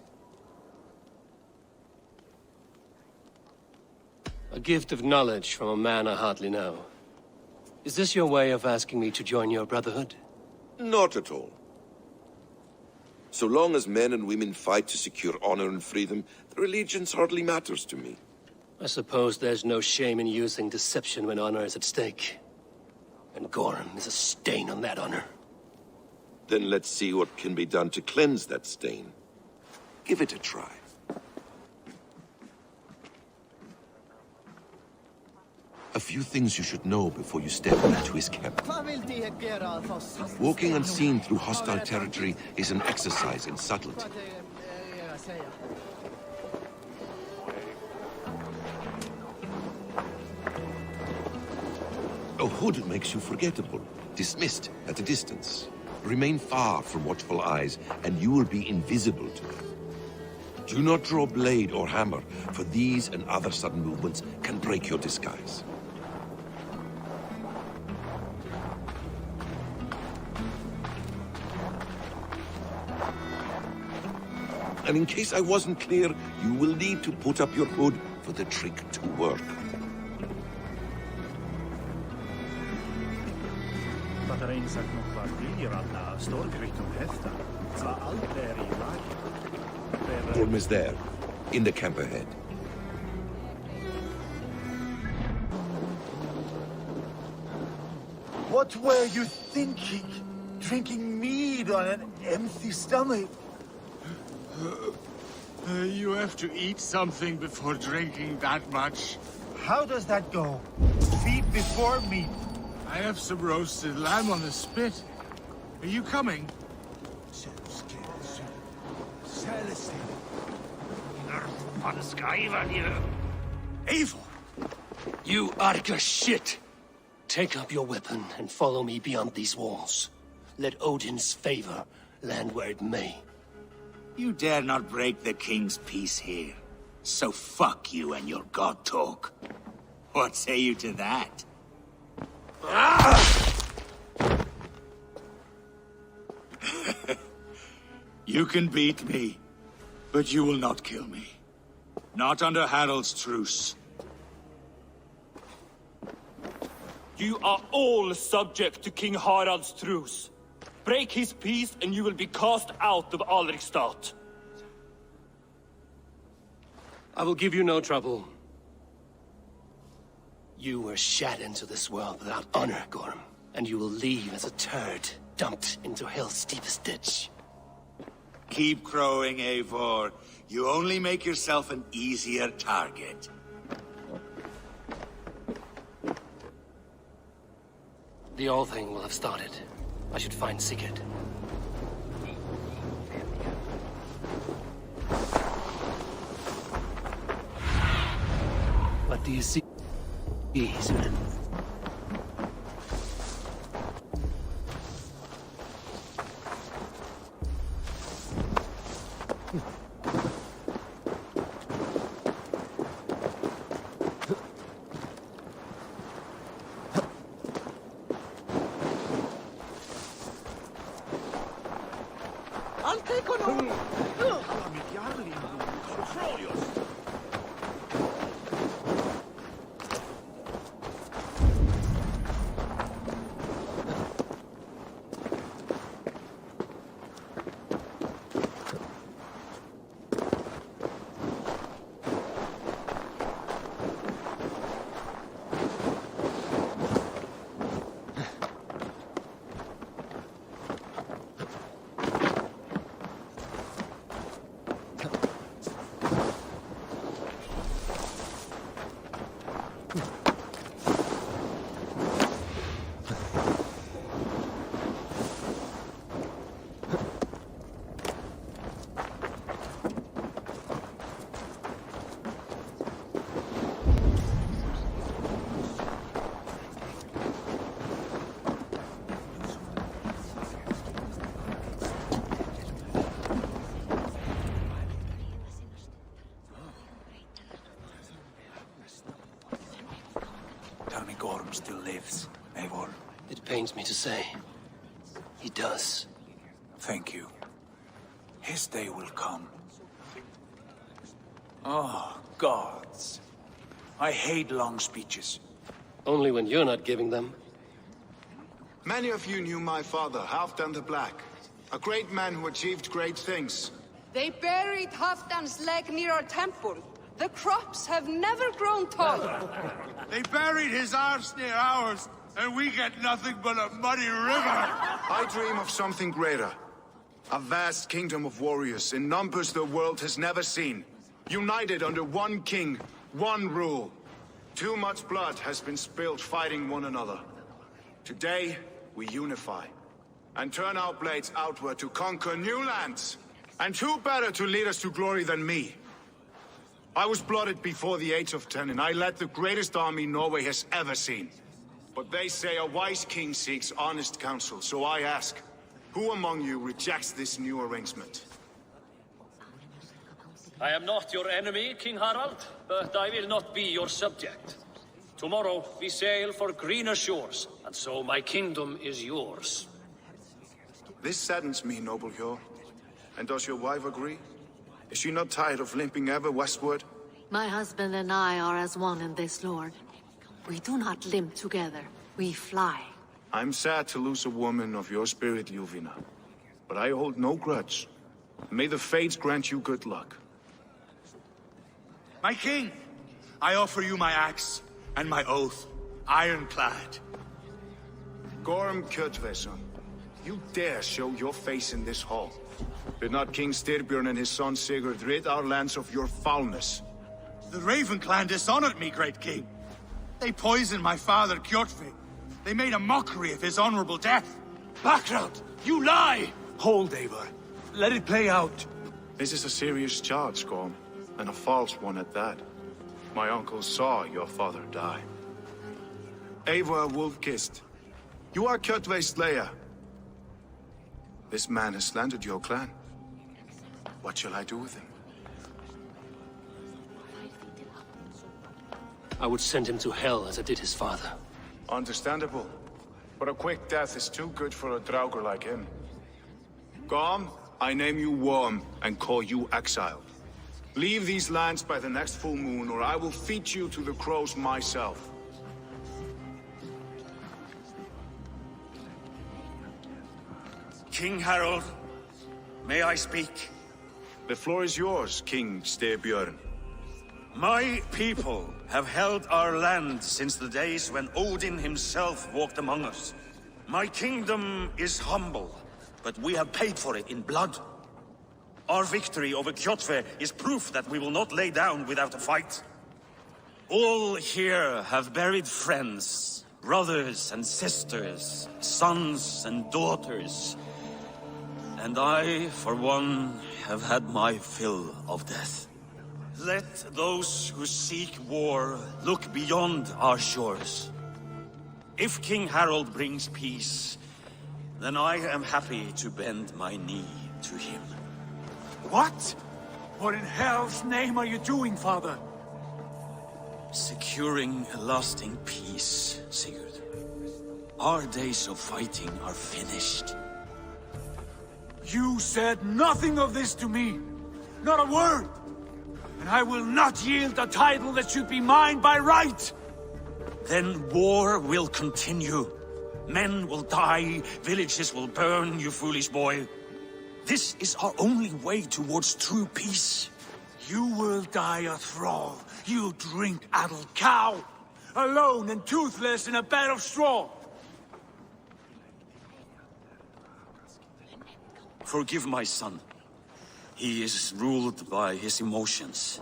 A gift of knowledge from a man I hardly know. Is this your way of asking me to join your brotherhood? Not at all. So long as men and women fight to secure honor and freedom, their allegiance hardly matters to me. I suppose there's no shame in using deception when honor is at stake. And Gorm is a stain on that honor. Then let's see what can be done to cleanse that stain. Give it a try. A few things you should know before you step into his camp. Walking unseen through hostile territory is an exercise in subtlety. A hood makes you forgettable, dismissed at a distance. Remain far from watchful eyes, and you will be invisible to them. Do not draw blade or hammer, for these and other sudden movements can break your disguise. And in case I wasn't clear, you will need to put up your hood for the trick to work. fattar insagt nog var blir alla storgrytum häftar. Så allt är i lag. Gorm is there, in the camp ahead. What were you thinking? Drinking mead on an empty stomach? You have to eat something before drinking that much. How does that go? Feet before meat. I have some roasted lamb on the spit. Are you coming? Eivor! You Arca shit! Take up your weapon and follow me beyond these walls. Let Odin's favor land where it may. You dare not break the king's peace here. So fuck you and your god talk. What say you to that? You can beat me, but you will not kill me. Not under Harald's truce. You are all subject to King Harald's truce. Break his peace and you will be cast out of Alrikstad. I will give you no trouble. You were shat into this world without honor, Gorm, and you will leave as a turd dumped into hell's deepest ditch. Keep crowing, Eivor. You only make yourself an easier target. The All Thing will have started. I should find Sigurd. What do you see, Sven? Tell me Gorm still lives, Eivor. It pains me to say. He does. Thank you. His day will come. Oh, gods. I hate long speeches. Only when you're not giving them. Many of you knew my father, Halfdan the Black. A great man who achieved great things. They buried Halfdan's leg near our temple. The crops have never grown taller. They buried his arse near ours, and we get nothing but a muddy river. I dream of something greater. A vast kingdom of warriors in numbers the world has never seen. United under one king, one rule. Too much blood has been spilled fighting one another. Today, we unify. And turn our blades outward to conquer new lands. And who better to lead us to glory than me? I was blooded before the age of 10, and I led the greatest army Norway has ever seen. But they say a wise king seeks honest counsel, so I ask, who among you rejects this new arrangement? I am not your enemy, King Harald, but I will not be your subject. Tomorrow we sail for greener shores, and so my kingdom is yours. This saddens me, noble Hjor. And does your wife agree? Is she not tired of limping ever westward? My husband and I are as one in this, Lord. We do not limp together. We fly. I'm sad to lose a woman of your spirit, Yuvina. But I hold no grudge. May the fates grant you good luck. My king, I offer you my axe and my oath, ironclad. Gorm Kjötveson, you dare show your face in this hall. Did not King Styrbjörn and his son Sigurd rid our lands of your foulness? The Raven clan dishonored me, great king. They poisoned my father, Kjotve. They made a mockery of his honorable death. Background! You lie! Hold, Eivor. Let it play out. This is a serious charge, Gorm, and a false one at that. My uncle saw your father die. Eivor Wolf-Kissed, you are Kjotve's slayer. This man has slandered your clan. What shall I do with him? I would send him to hell as I did his father. Understandable. But a quick death is too good for a Draugr like him. Gorm, I name you Worm and call you exiled. Leave these lands by the next full moon, or I will feed you to the crows myself. King Harold, may I speak? The floor is yours, King Styrbjörn. My people have held our land since the days when Odin himself walked among us. My kingdom is humble, but we have paid for it in blood. Our victory over Kjotve is proof that we will not lay down without a fight. All here have buried friends, brothers and sisters, sons and daughters. And I, for one, have had my fill of death. Let those who seek war look beyond our shores. If King Harold brings peace, then I am happy to bend my knee to him. What? What in hell's name are you doing, father? Securing a lasting peace, Sigurd. Our days of fighting are finished. You said nothing of this to me. Not a word. And I will not yield a title that should be mine by right. Then war will continue. Men will die, villages will burn, you foolish boy. This is our only way towards true peace. You will die a thrall. You drink-addled cow. Alone and toothless in a bed of straw. Forgive my son. He is ruled by his emotions.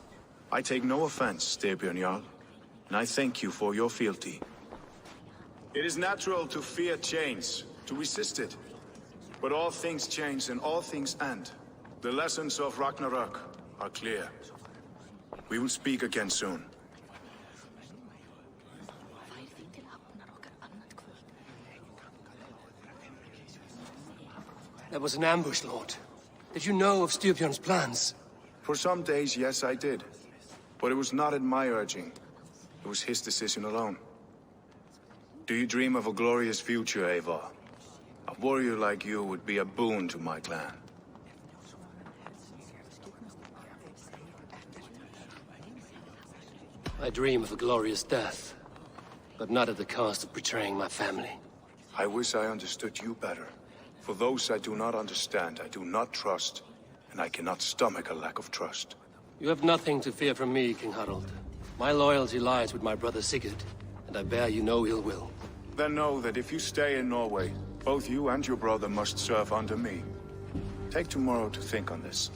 I take no offense, Styrbjörn Jarl, and I thank you for your fealty. It is natural to fear change, to resist it. But all things change and all things end. The lessons of Ragnarök are clear. We will speak again soon. That was an ambush, Lord. Did you know of Styrbjörn's plans? For some days, yes, I did. But it was not at my urging. It was his decision alone. Do you dream of a glorious future, Eivor? A warrior like you would be a boon to my clan. I dream of a glorious death, but not at the cost of betraying my family. I wish I understood you better. For those I do not understand, I do not trust, and I cannot stomach a lack of trust. You have nothing to fear from me, King Harold. My loyalty lies with my brother Sigurd, and I bear you no ill will. Then know that if you stay in Norway, both you and your brother must serve under me. Take tomorrow to think on this.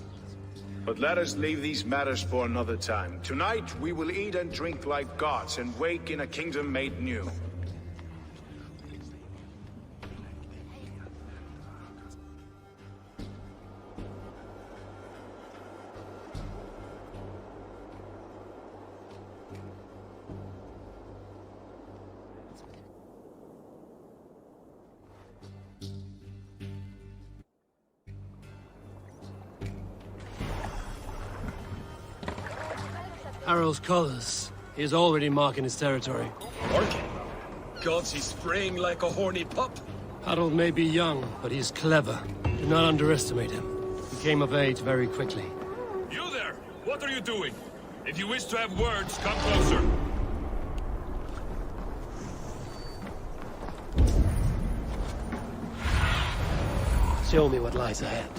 But let us leave these matters for another time. Tonight, we will eat and drink like gods and wake in a kingdom made new. Harold's colors. He is already marking his territory. Marking? Gods, he's spraying like a horny pup. Harold may be young, but he's clever. Do not underestimate him. He came of age very quickly. You there! What are you doing? If you wish to have words, come closer. Show me what lies ahead.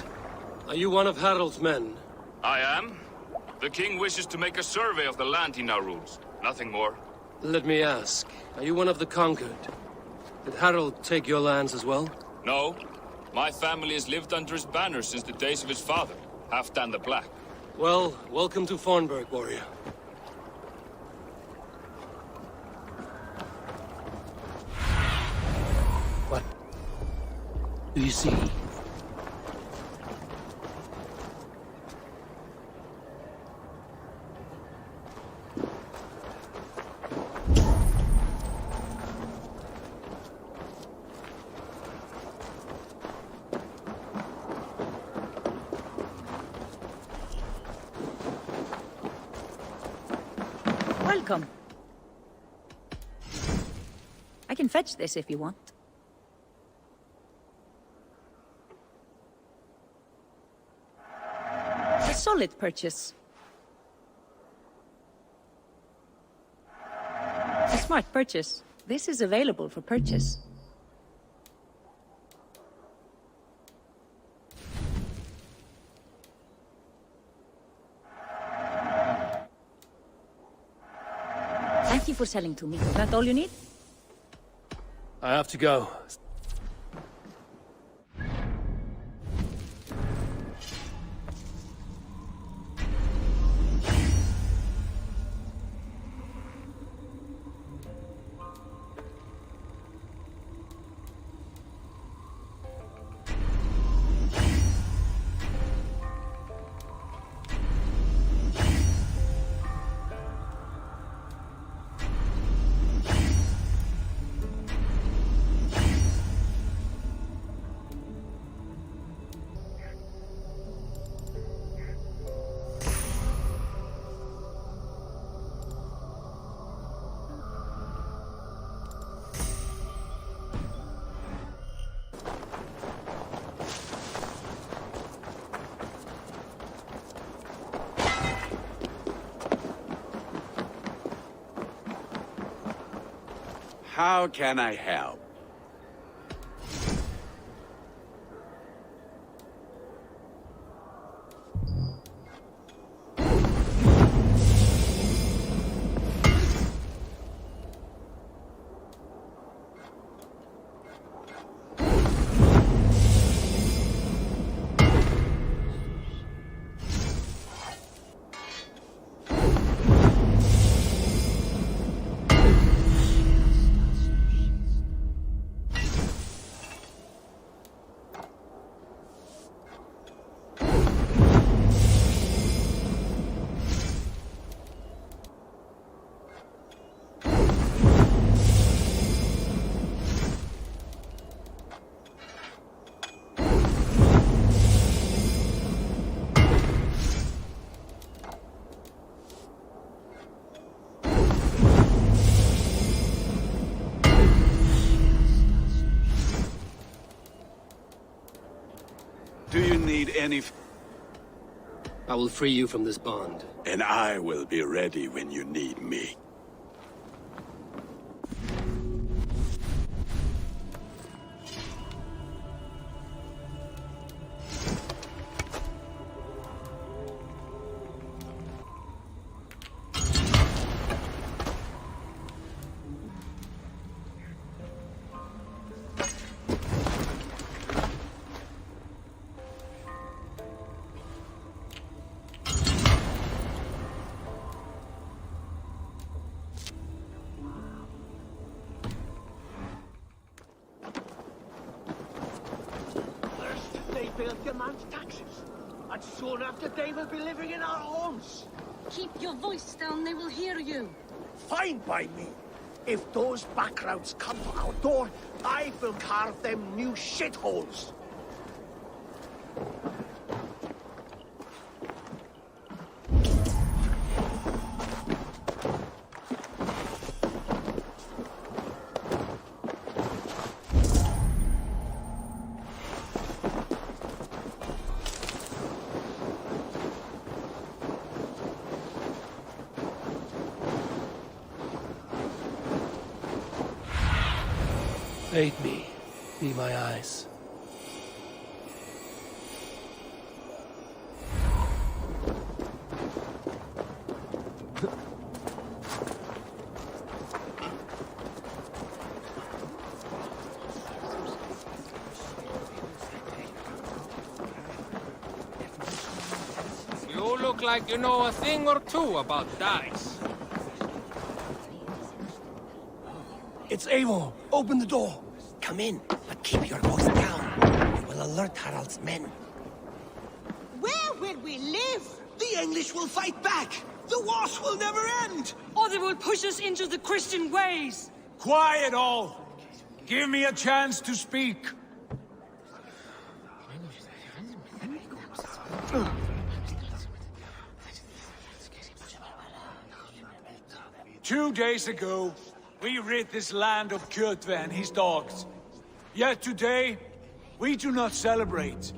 Are you one of Harald's men? I am. The king wishes to make a survey of the land he now rules. Nothing more. Let me ask, are you one of the conquered? Did Harald take your lands as well? No. My family has lived under his banner since the days of his father, Halfdan the Black. Well, welcome to Fornburg, warrior. What do you see? Welcome. I can fetch this if you want. A solid purchase. A smart purchase. This is available for purchase. Thank you for selling to me. That all you need? I have to go. How can I help? Do you need any... I will free you from this bond. And I will be ready when you need me. Demand taxes, and soon after they will be living in our homes. Keep your voice down, they will hear you. Fine by me. If those backgrounds come to our door, I will carve them new shitholes. Aid me. Be my eyes. You look like you know a thing or two about dice. It's Eivor. Open the door. Come in, but keep your voice down. We will alert Harald's men. Where will we live? The English will fight back! The wars will never end! Or they will push us into the Christian ways! Quiet all! Give me a chance to speak. 2 days ago, we rid this land of Kjotve and his dogs. Yet today, we do not celebrate.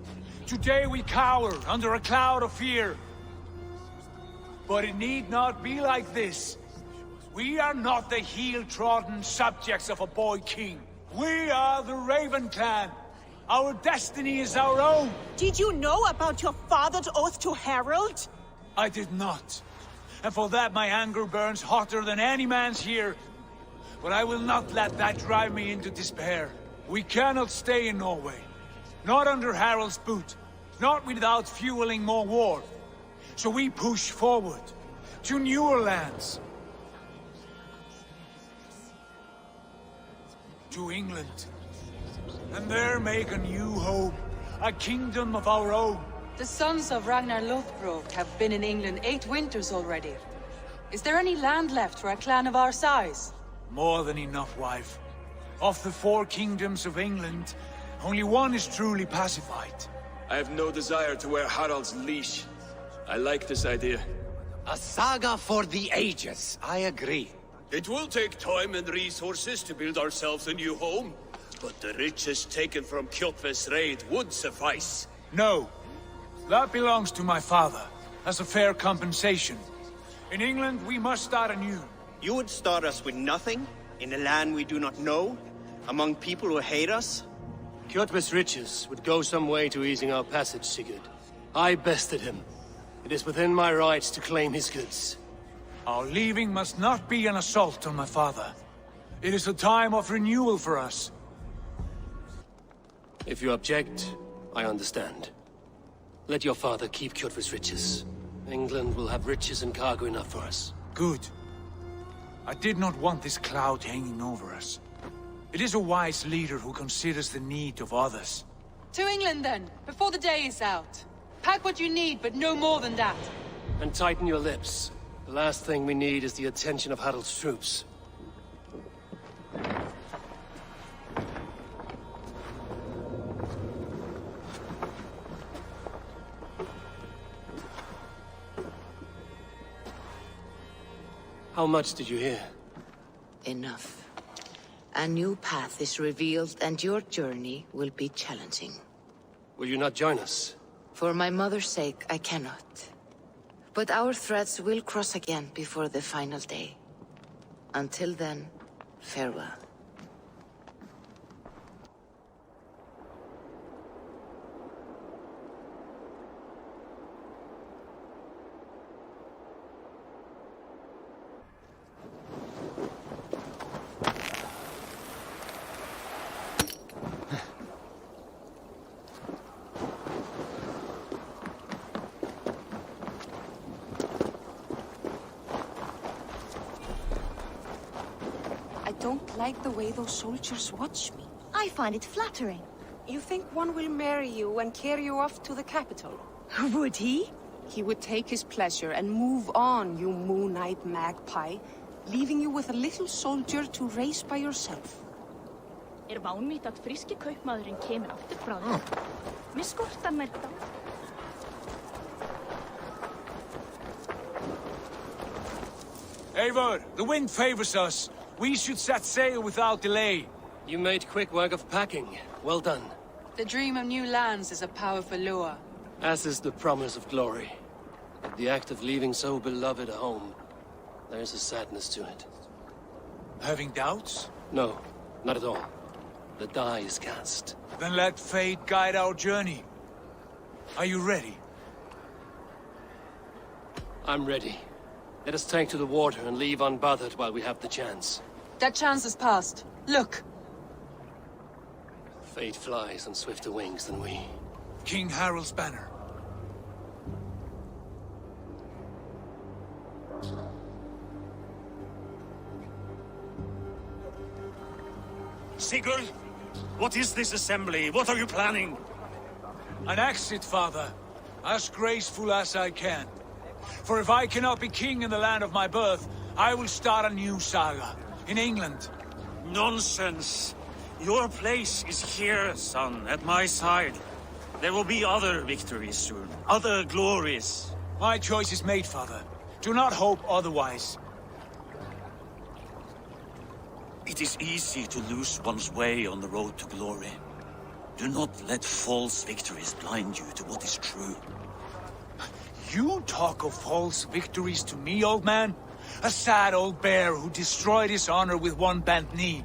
Today we cower under a cloud of fear. But it need not be like this. We are not the heel-trodden subjects of a boy king. We are the Raven clan. Our destiny is our own. Did you know about your father's oath to Harald? I did not. And for that my anger burns hotter than any man's here. But I will not let that drive me into despair. We cannot stay in Norway. Not under Harald's boot. Not without fueling more war. So we push forward. To newer lands. To England. And there make a new home. A kingdom of our own. The sons of Ragnar Lothbrok have been in England 8 winters already. Is there any land left for a clan of our size? More than enough, wife. Of the 4 kingdoms of England, only one is truly pacified. I have no desire to wear Harald's leash. I like this idea. A saga for the ages, I agree. It will take time and resources to build ourselves a new home, but the riches taken from Kjotve's raid would suffice. No. That belongs to my father, as a fair compensation. In England, we must start anew. You would start us with nothing? In a land we do not know? Among people who hate us? Kjotve's riches would go some way to easing our passage, Sigurd. I bested him. It is within my rights to claim his goods. Our leaving must not be an assault on my father. It is a time of renewal for us. If you object, I understand. Let your father keep Kjotve's riches. England will have riches and cargo enough for us. Good. I did not want this cloud hanging over us. It is a wise leader who considers the need of others. To England then, before the day is out. Pack what you need, but no more than that. And tighten your lips. The last thing we need is the attention of Harald's troops. How much did you hear? Enough. A new path is revealed, and your journey will be challenging. Will you not join us? For my mother's sake, I cannot. But our threads will cross again before the final day. Until then, farewell. I don't like the way those soldiers watch me. I find it flattering. You think one will marry you and carry you off to the capital? Would he? He would take his pleasure and move on, you moon-eyed magpie, leaving you with a little soldier to raise by yourself. Vánmít að fríski kaupmaðurinn kemur aftur bráðum. Mér skortar mér þá. Eivor, the wind favors us. We should set sail without delay. You made quick work of packing. Well done. The dream of new lands is a powerful lure. As is the promise of glory. But the act of leaving so beloved a home, there's a sadness to it. Having doubts? No, not at all. The die is cast. Then let fate guide our journey. Are you ready? I'm ready. Let us take to the water and leave unbothered while we have the chance. That chance is past. Look! Fate flies on swifter wings than we. King Harald's banner. Sigurd, what is this assembly? What are you planning? An exit, father. As graceful as I can. For if I cannot be king in the land of my birth, I will start a new saga. In England. Nonsense. Your place is here, son, at my side. There will be other victories soon. Other glories. My choice is made, father. Do not hope otherwise. It is easy to lose one's way on the road to glory. Do not let false victories blind you to what is true. You talk of false victories to me, old man? A sad old bear who destroyed his honor with one bent knee.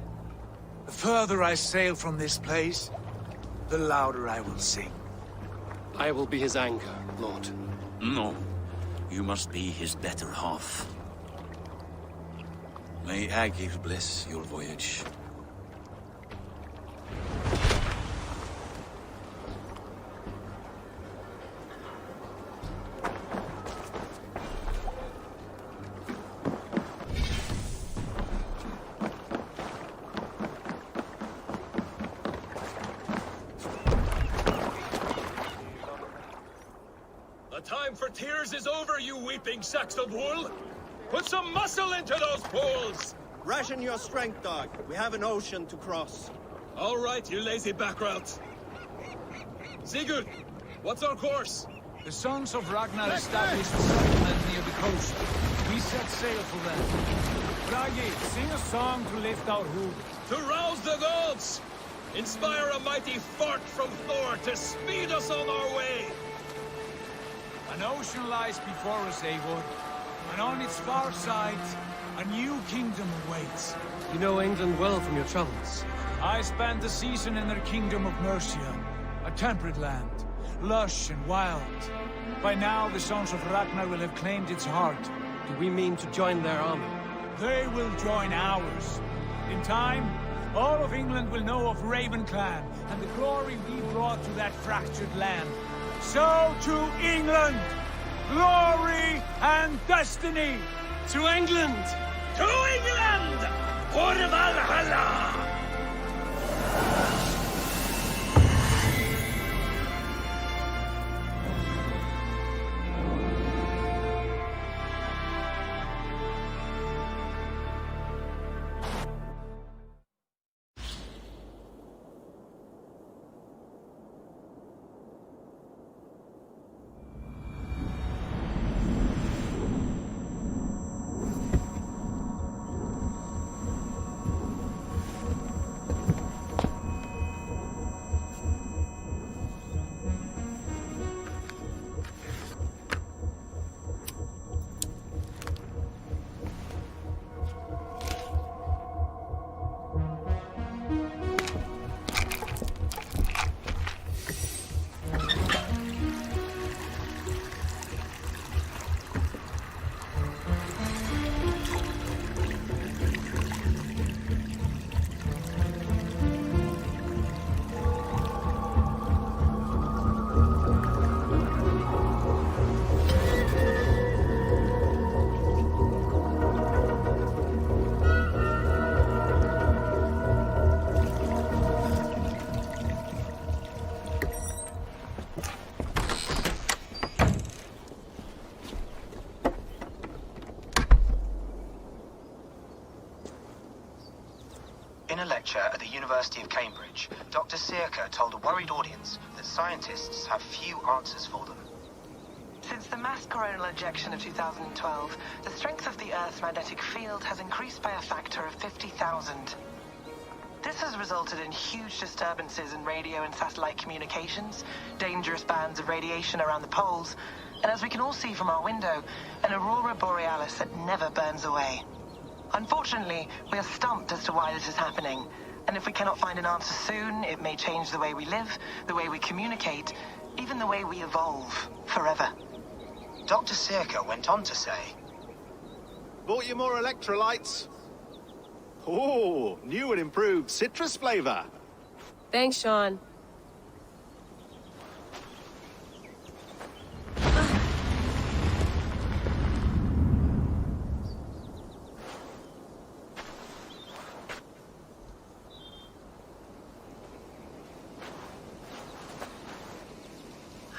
The further I sail from this place, the louder I will sing. I will be his anchor, Lord. No. You must be his better half. May Aegir bless your voyage. The time for tears is over, you weeping sacks of wool! Put some muscle into those pools! Ration your strength, dog. We have an ocean to cross. All right, you lazy backrout. Sigurd, what's our course? The sons of Ragnar established a settlement near the coast. We set sail for them. Bragi, sing a song to lift our hood. To rouse the gods! Inspire a mighty fart from Thor to speed us on our way! An ocean lies before us, Eivor. And on its far side, a new kingdom awaits. You know England well from your travels. I spent the season in their kingdom of Mercia, a temperate land, lush and wild. By now, the sons of Ragnar will have claimed its heart. Do we mean to join their army? They will join ours. In time, all of England will know of Raven Clan and the glory we brought to that fractured land. So to England! Glory and destiny! To England! To England! For Valhalla! In a lecture at the University of Cambridge, Dr. Sirka told a worried audience that scientists have few answers for them. Since the mass coronal ejection of 2012, the strength of the Earth's magnetic field has increased by a factor of 50,000. This has resulted in huge disturbances in radio and satellite communications, dangerous bands of radiation around the poles, and as we can all see from our window, an aurora borealis that never burns away. Unfortunately, we are stumped as to why this is happening, and if we cannot find an answer soon, it may change the way we live, the way we communicate, even the way we evolve, forever. Dr. Sirka went on to say, Bought you more electrolytes? Oh, new and improved citrus flavor. Thanks, Sean.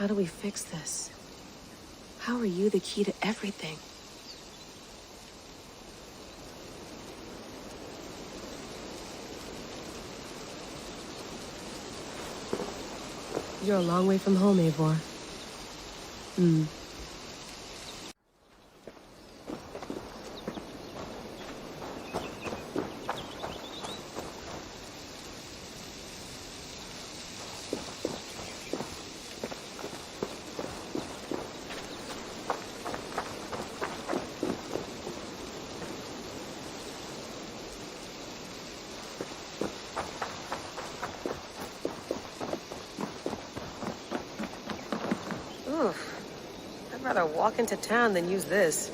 How do we fix this? How are you the key to everything? You're a long way from home, Eivor. I'd rather walk into town than use this.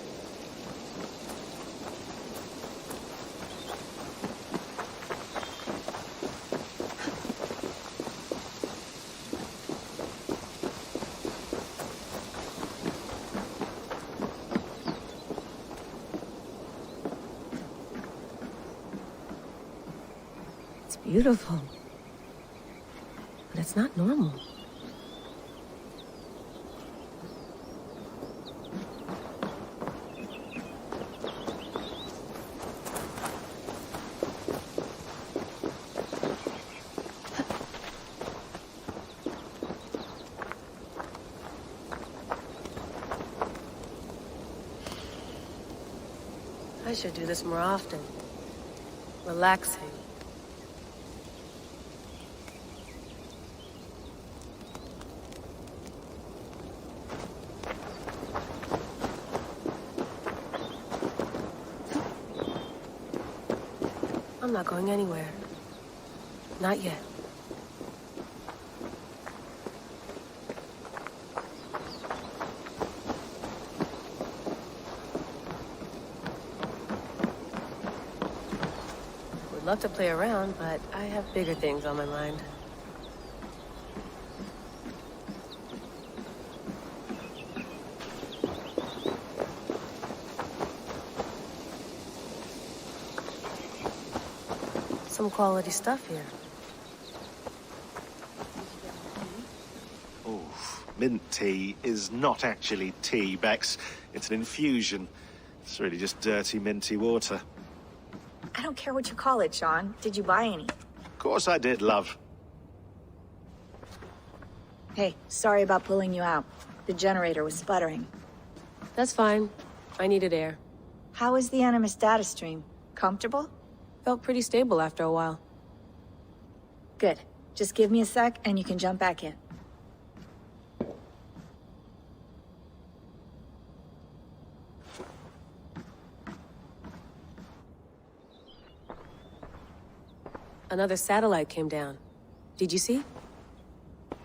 It's beautiful, but it's not normal. I should do this more often. Relaxing. I'm not going anywhere. Not yet. Would love to play around, but I have bigger things on my mind. Some quality stuff here. Oh, mint tea is not actually tea, Bex. It's an infusion. It's really just dirty, minty water. I don't care what you call it, Sean. Did you buy any? Of course I did, love. Hey, sorry about pulling you out. The generator was sputtering. That's fine. I needed air. How was the Animus data stream? Comfortable? Felt pretty stable after a while. Good. Just give me a sec and you can jump back in. Another satellite came down. Did you see?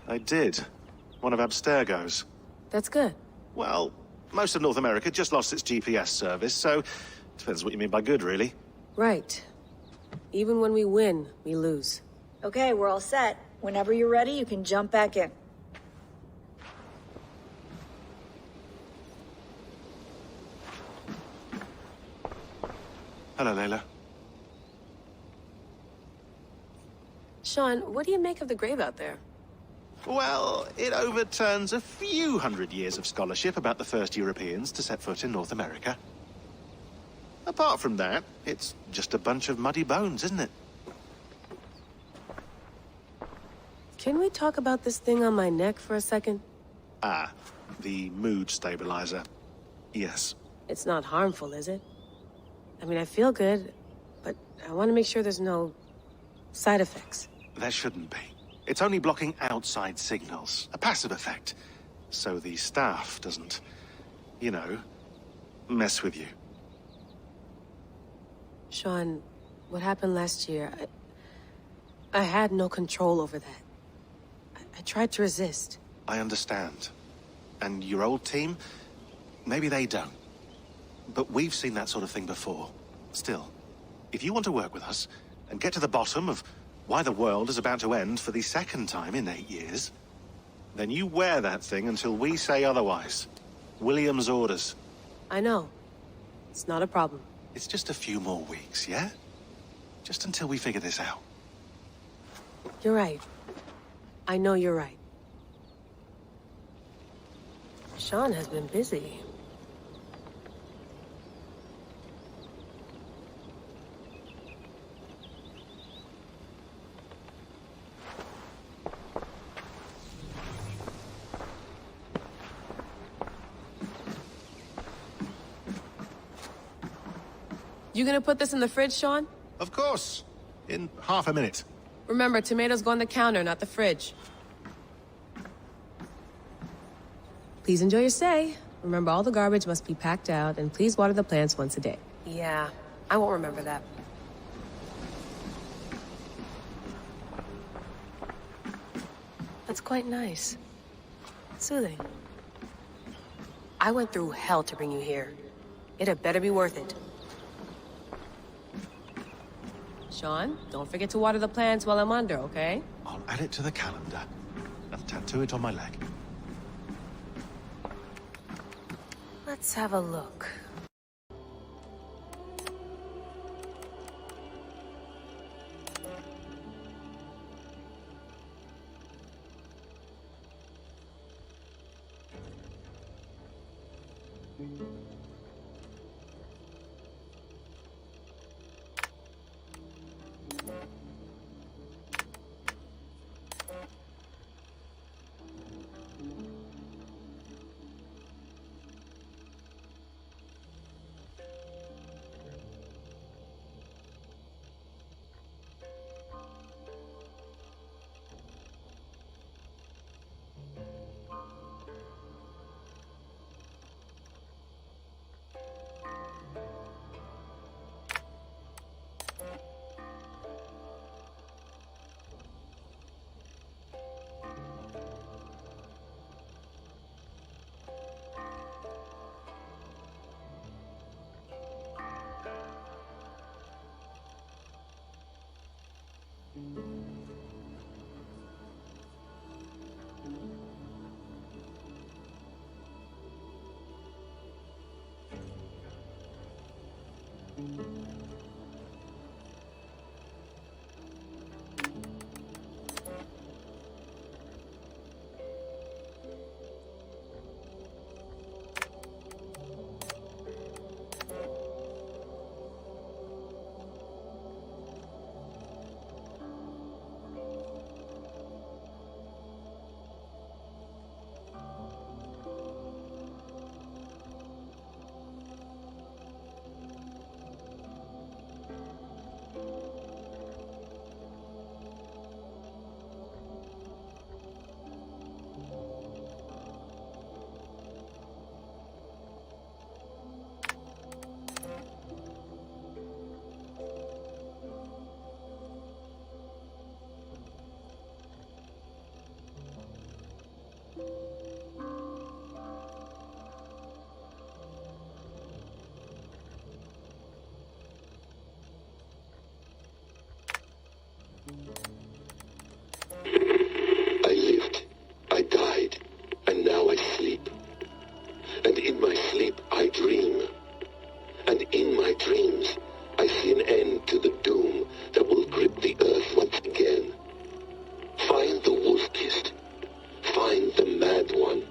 I did. One of Abstergo's. That's good. Well, most of North America just lost its GPS service, so depends what you mean by good, really. Right. Even when we win, we lose. Okay, we're all set. Whenever you're ready, you can jump back in. Hello, Layla. Sean, what do you make of the grave out there? Well, it overturns a few hundred years of scholarship about the first Europeans to set foot in North America. Apart from that, it's just a bunch of muddy bones, isn't it? Can we talk about this thing on my neck for a second? Ah, the mood stabilizer. Yes. It's not harmful, is it? I mean, I feel good, but I want to make sure there's no side effects. There shouldn't be. It's only blocking outside signals, a passive effect. So the staff doesn't, you know, mess with you. Sean, what happened last year, I had no control over that. I tried to resist. I understand. And your old team, maybe they don't. But we've seen that sort of thing before. Still, if you want to work with us and get to the bottom of why the world is about to end for the second time in 8 years, then you wear that thing until we say otherwise. William's orders. I know. It's not a problem. It's just a few more weeks, yeah? Just until we figure this out. You're right. I know you're right. Sean has been busy. You gonna put this in the fridge, Sean? Of course. In half a minute. Remember, tomatoes go on the counter, not the fridge. Please enjoy your stay. Remember, all the garbage must be packed out, and please water the plants once a day. Yeah, I won't remember that. That's quite nice. Soothing. I went through hell to bring you here. It had better be worth it. Sean, don't forget to water the plants while I'm under, okay? I'll add it to the calendar and tattoo it on my leg. Let's have a look. I lived, I died, and now I sleep. And in my sleep I dream. And in my dreams I see an end to the doom that will grip the earth once again. Find the wolf-kissed. Find the mad one.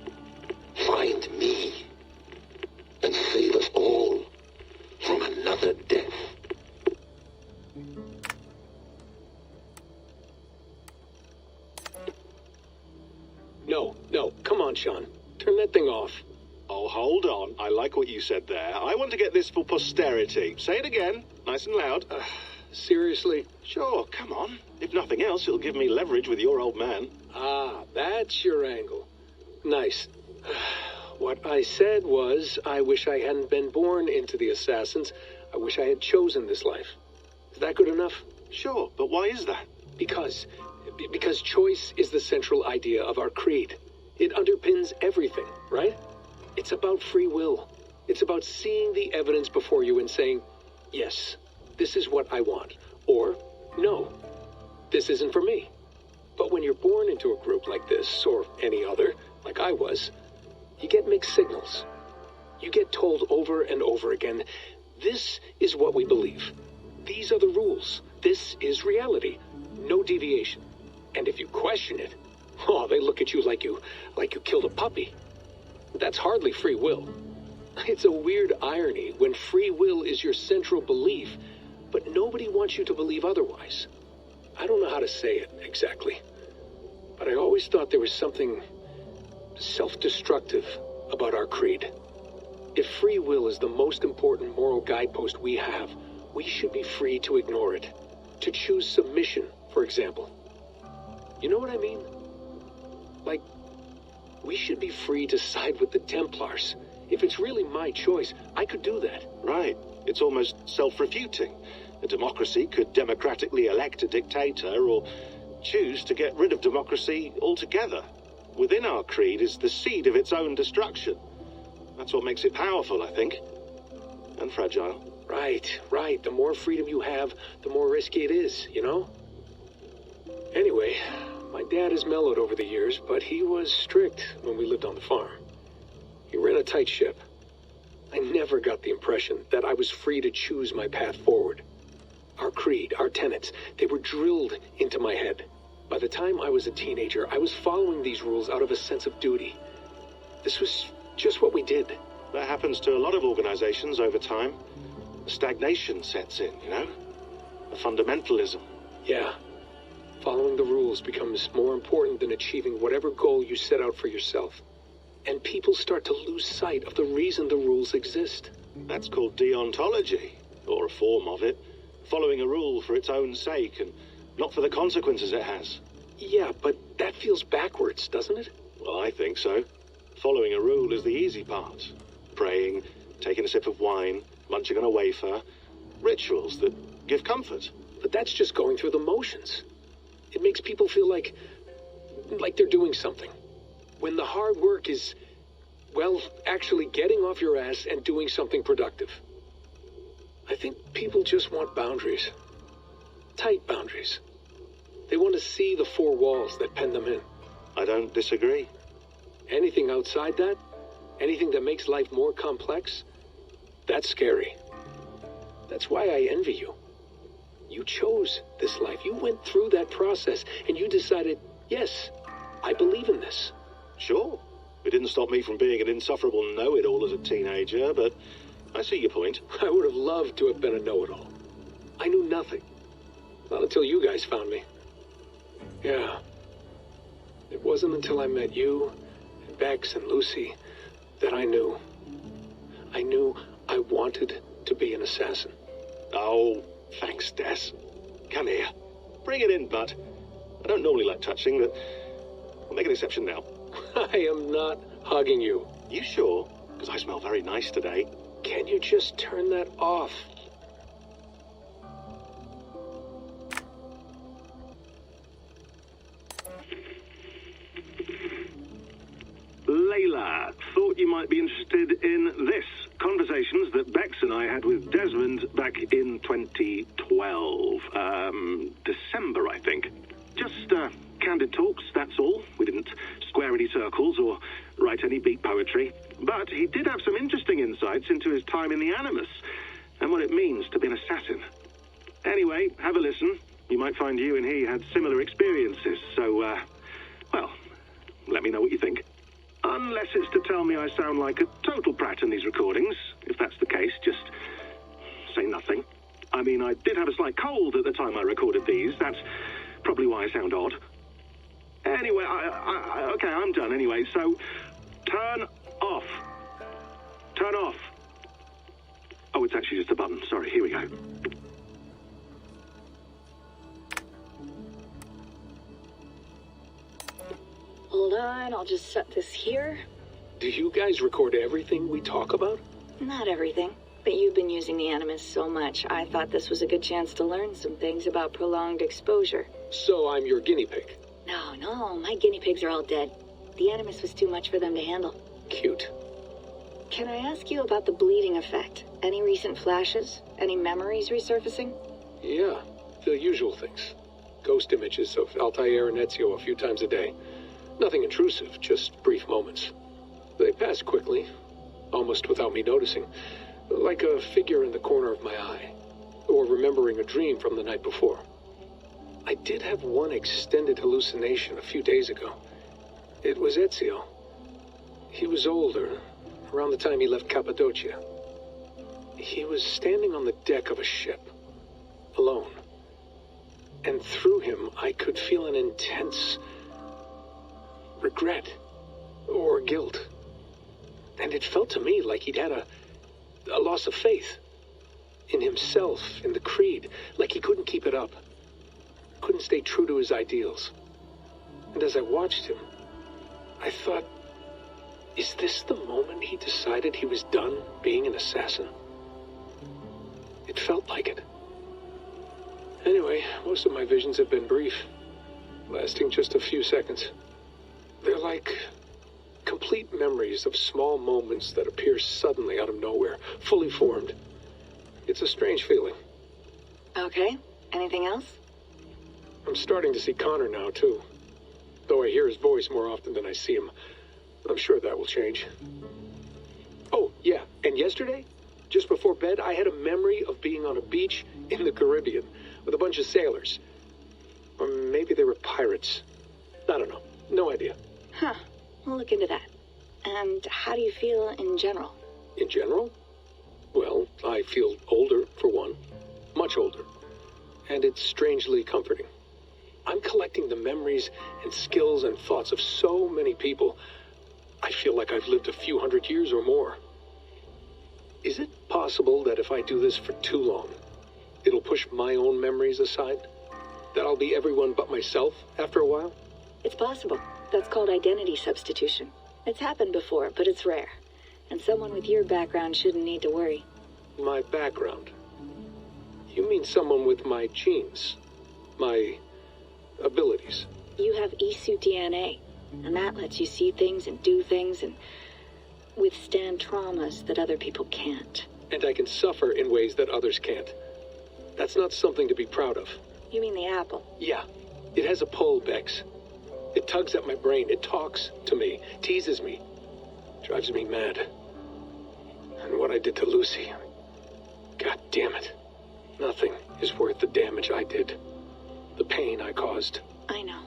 Find me. And save us all from another death. No, come on, Sean. Turn that thing off. Oh, hold on. I like what you said there. I want to get this for posterity. Say it again, nice and loud. Seriously? Sure, come on. If nothing else, it'll give me leverage with your old man. Ah, that's your angle. Nice. What I said was, I wish I hadn't been born into the Assassins. I wish I had chosen this life. Is that good enough? Sure, but why is that? Because choice is the central idea of our creed. It underpins everything, right? It's about free will. It's about seeing the evidence before you and saying, yes, this is what I want. Or, no, this isn't for me. But when you're born into a group like this, or any other, like I was, you get mixed signals. You get told over and over again, this is what we believe. These are the rules. This is reality. No deviation. And if you question it, oh, they look at you like you killed a puppy. That's hardly free will. It's a weird irony when free will is your central belief, but nobody wants you to believe otherwise. I don't know how to say it exactly, but I always thought there was something self-destructive about our creed. If free will is the most important moral guidepost we have, we should be free to ignore it. To choose submission, for example. You know what I mean? Like, we should be free to side with the Templars. If it's really my choice, I could do that. Right. It's almost self-refuting. A democracy could democratically elect a dictator or choose to get rid of democracy altogether. Within our creed is the seed of its own destruction. That's what makes it powerful, I think. And fragile. Right. The more freedom you have, the more risky it is, you know? Anyway, my dad has mellowed over the years, but he was strict when we lived on the farm. He ran a tight ship. I never got the impression that I was free to choose my path forward. Our creed, our tenets, they were drilled into my head. By the time I was a teenager, I was following these rules out of a sense of duty. This was just what we did. That happens to a lot of organizations over time. Stagnation sets in, you know? A fundamentalism. Yeah. Following the rules becomes more important than achieving whatever goal you set out for yourself. And people start to lose sight of the reason the rules exist. That's called deontology, or a form of it. Following a rule for its own sake, and not for the consequences it has. Yeah, but that feels backwards, doesn't it? Well, I think so. Following a rule is the easy part. Praying, taking a sip of wine, munching on a wafer. Rituals that give comfort. But that's just going through the motions. It makes people feel like they're doing something. When the hard work is, well, actually getting off your ass and doing something productive. I think people just want boundaries. Tight boundaries. They want to see the four walls that pen them in. I don't disagree. Anything outside that, anything that makes life more complex, that's scary. That's why I envy you. You chose this life. You went through that process, and you decided, yes, I believe in this. Sure. It didn't stop me from being an insufferable know-it-all as a teenager, but I see your point. I would have loved to have been a know-it-all. I knew nothing. Not until you guys found me. Yeah. It wasn't until I met you, and Bex and Lucy, that I knew. I knew I wanted to be an assassin. Oh, thanks, Des. Come here. Bring it in, bud. I don't normally like touching, but I'll make an exception now. I am not hugging you. You sure? Because I smell very nice today. Can you just turn that off? Layla, thought you might be interested in this. Conversations that Bex and I had with Desmond back in 2012. December, I think. Just, candid talks, that's all. We didn't square any circles or write any beat poetry. But he did have some interesting insights into his time in the Animus and what it means to be an assassin. Anyway, have a listen. You might find you and he had similar experiences, so, well, let me know what you think. Unless it's to tell me I sound like a total prat in these recordings. If that's the case, just say nothing. I mean, I did have a slight cold at the time I recorded these. That's probably why I sound odd. Anyway, okay, I'm done anyway, so turn off. Turn off. Oh, it's actually just a button. Sorry, here we go. Hold on, I'll just set this here. Do you guys record everything we talk about? Not everything, but you've been using the Animus so much, I thought this was a good chance to learn some things about prolonged exposure. So I'm your guinea pig? No, my guinea pigs are all dead. The Animus was too much for them to handle. Cute. Can I ask you about the bleeding effect? Any recent flashes? Any memories resurfacing? Yeah, the usual things. Ghost images of Altair and Ezio a few times a day. Nothing intrusive, just brief moments. They pass quickly, almost without me noticing. Like a figure in the corner of my eye. Or remembering a dream from the night before. I did have one extended hallucination a few days ago. It was Ezio. He was older, around the time he left Cappadocia. He was standing on the deck of a ship, alone. And through him, I could feel an intense regret or guilt. And it felt to me like he'd had a loss of faith in himself, in the creed, like he couldn't keep it up, couldn't stay true to his ideals. And as I watched him, I thought, is this the moment he decided he was done being an assassin? It felt like it. Anyway, most of my visions have been brief, lasting just a few seconds. They're like complete memories of small moments that appear suddenly out of nowhere, fully formed. It's a strange feeling. Okay, anything else? I'm starting to see Connor now, too. Though I hear his voice more often than I see him. I'm sure that will change. Oh, yeah, and yesterday, just before bed, I had a memory of being on a beach in the Caribbean with a bunch of sailors. Or maybe they were pirates. I don't know. No idea. Huh. We'll look into that. And how do you feel in general? In general? Well, I feel older, for one. Much older. And it's strangely comforting. I'm collecting the memories and skills and thoughts of so many people. I feel like I've lived a few hundred years or more. Is it possible that if I do this for too long, it'll push my own memories aside? That I'll be everyone but myself after a while? It's possible. That's called identity substitution. It's happened before, but it's rare. And someone with your background shouldn't need to worry. My background? You mean someone with my genes? My abilities? You have Isu DNA, and that lets you see things and do things and withstand traumas that other people can't. And I can suffer in ways that others can't. That's not something to be proud of. You mean the apple? Yeah. It has a pull, Bex. It tugs at my brain. It talks to me. Teases me. Drives me mad. And what I did to Lucy... God damn it. Nothing is worth the damage I did. The pain I caused. I know.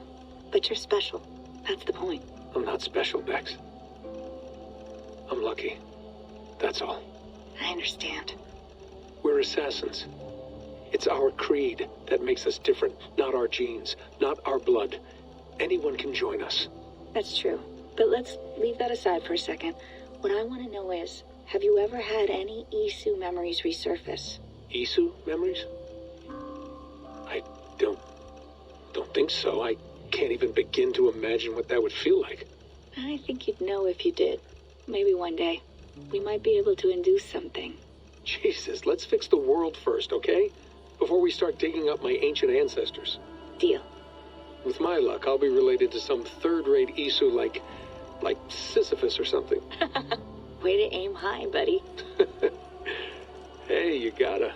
But you're special. That's the point. I'm not special, Bex. I'm lucky. That's all. I understand. We're assassins. It's our creed that makes us different, not our genes, not our blood. Anyone can join us. That's true. But let's leave that aside for a second. What I want to know is, have you ever had any Isu memories resurface? Isu memories? I don't think so. I can't even begin to imagine what that would feel like. I think you'd know if you did. Maybe one day. We might be able to induce something. Jesus, let's fix the world first, okay? Before we start digging up my ancient ancestors. Deal. With my luck, I'll be related to some third-rate Isu like Sisyphus or something. Way to aim high, buddy. Hey, you gotta.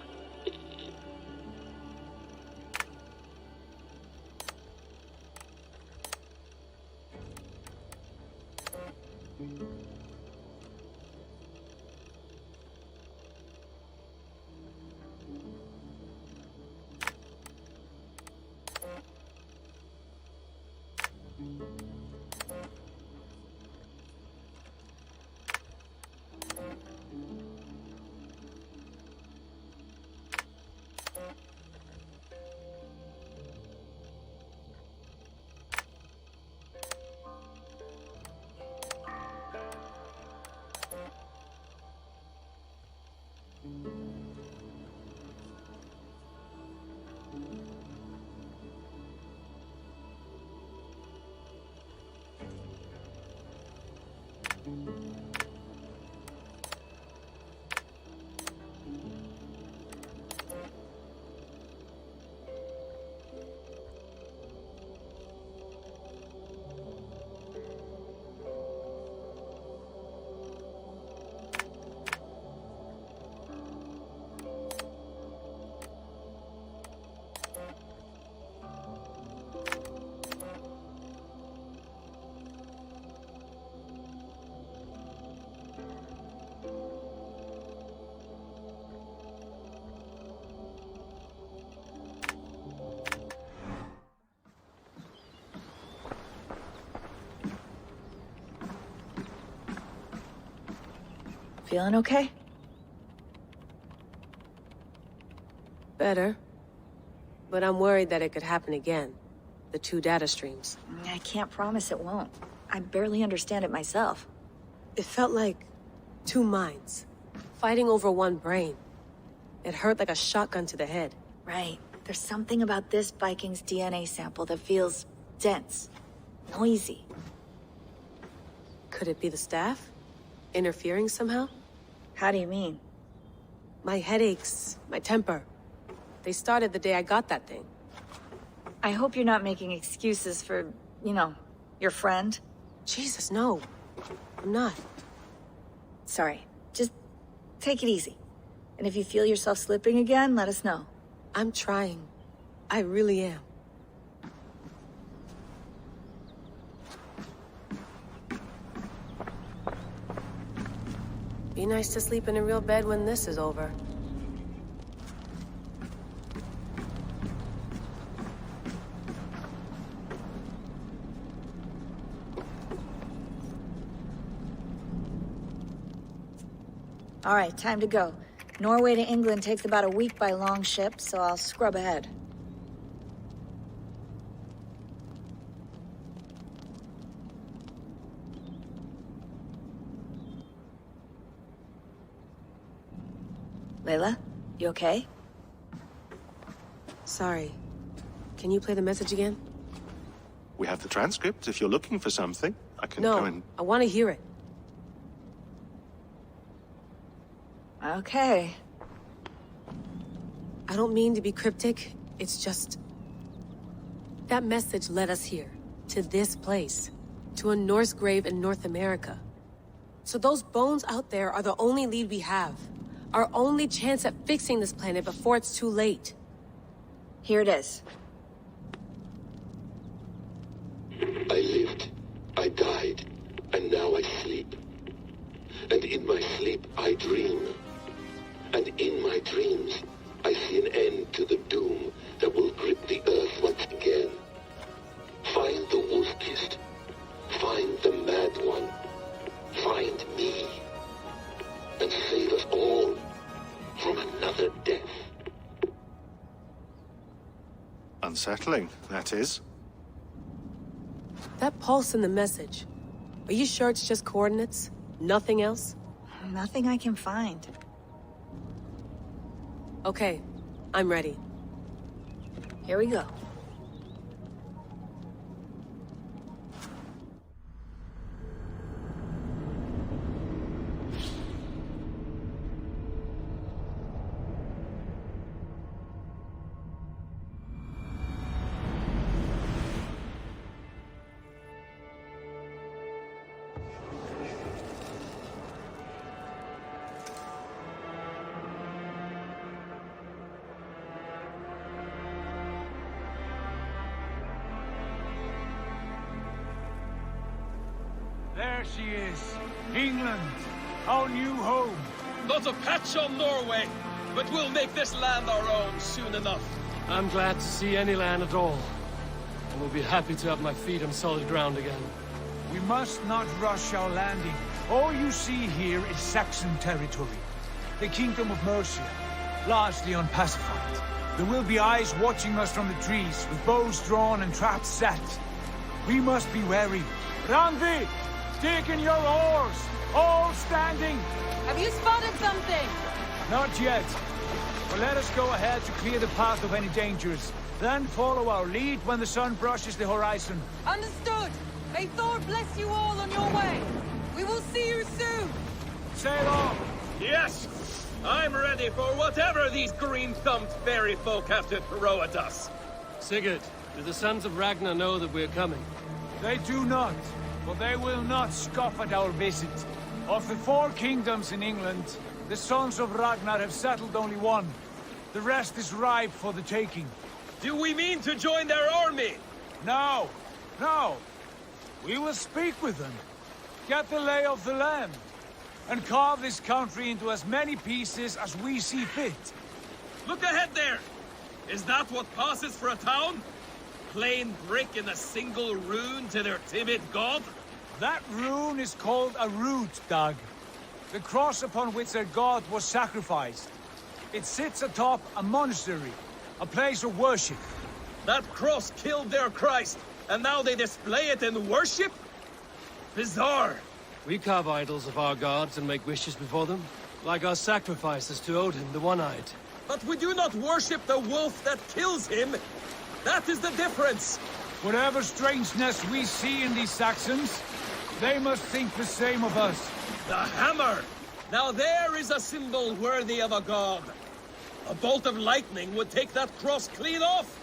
feeling okay? Better. But I'm worried that it could happen again. The two data streams. I can't promise it won't. I barely understand it myself. It felt like two minds, fighting over one brain. It hurt like a shotgun to the head. Right. There's something about this Viking's DNA sample that feels dense, noisy. Could it be the staff? Interfering somehow? How do you mean? My headaches, my temper. They started the day I got that thing. I hope you're not making excuses for, your friend. Jesus, no. I'm not. Sorry. Just take it easy. And if you feel yourself slipping again, let us know. I'm trying. I really am. Be nice to sleep in a real bed when this is over. All right, time to go. Norway to England takes about a week by long ship, so I'll scrub ahead. Layla, you okay? Sorry. Can you play the message again? We have the transcript. If you're looking for something, I can go and... No, I want to hear it. Okay. I don't mean to be cryptic. It's just... that message led us here. To this place. To a Norse grave in North America. So those bones out there are the only lead we have. Our only chance at fixing this planet before it's too late. Here it is. I lived, I died, and now I sleep. And in my sleep I dream. And in my dreams I see an end to the doom that will grip the earth once again. Find the wolf-kissed. Find the mad one. Find me. And save us all from another death. Unsettling, that is. That pulse in the message. Are you sure it's just coordinates? Nothing else? Nothing I can find. Okay, I'm ready. Here we go. There she is. England, our new home. Not a patch on Norway, but we'll make this land our own soon enough. I'm glad to see any land at all. And will be happy to have my feet on solid ground again. We must not rush our landing. All you see here is Saxon territory. The Kingdom of Mercia, largely unpacified. There will be eyes watching us from the trees, with bows drawn and traps set. We must be wary. Randvi! Dig in your oars! All standing! Have you spotted something? Not yet. But let us go ahead to clear the path of any dangers. Then follow our lead when the sun brushes the horizon. Understood! May Thor bless you all on your way! We will see you soon! Sail on! Yes! I'm ready for whatever these green-thumbed fairy folk have to throw at us. Sigurd, do the sons of Ragnar know that we're coming? They do not, but they will not scoff at our visit. Of the 4 kingdoms in England, the sons of Ragnar have settled only one. The rest is ripe for the taking. Do we mean to join their army? No, no. We will speak with them, get the lay of the land, and carve this country into as many pieces as we see fit. Look ahead there! Is that what passes for a town? Plain brick in a single rune to their timid god? That rune is called a root, Doug. The cross upon which their god was sacrificed. It sits atop a monastery, a place of worship. That cross killed their Christ, and now they display it in worship? Bizarre. We carve idols of our gods and make wishes before them, like our sacrifices to Odin, the One-Eyed. But we do not worship the wolf that kills him. That is the difference. Whatever strangeness we see in these Saxons, they must think the same of us. The hammer! Now there is a symbol worthy of a god. A bolt of lightning would take that cross clean off.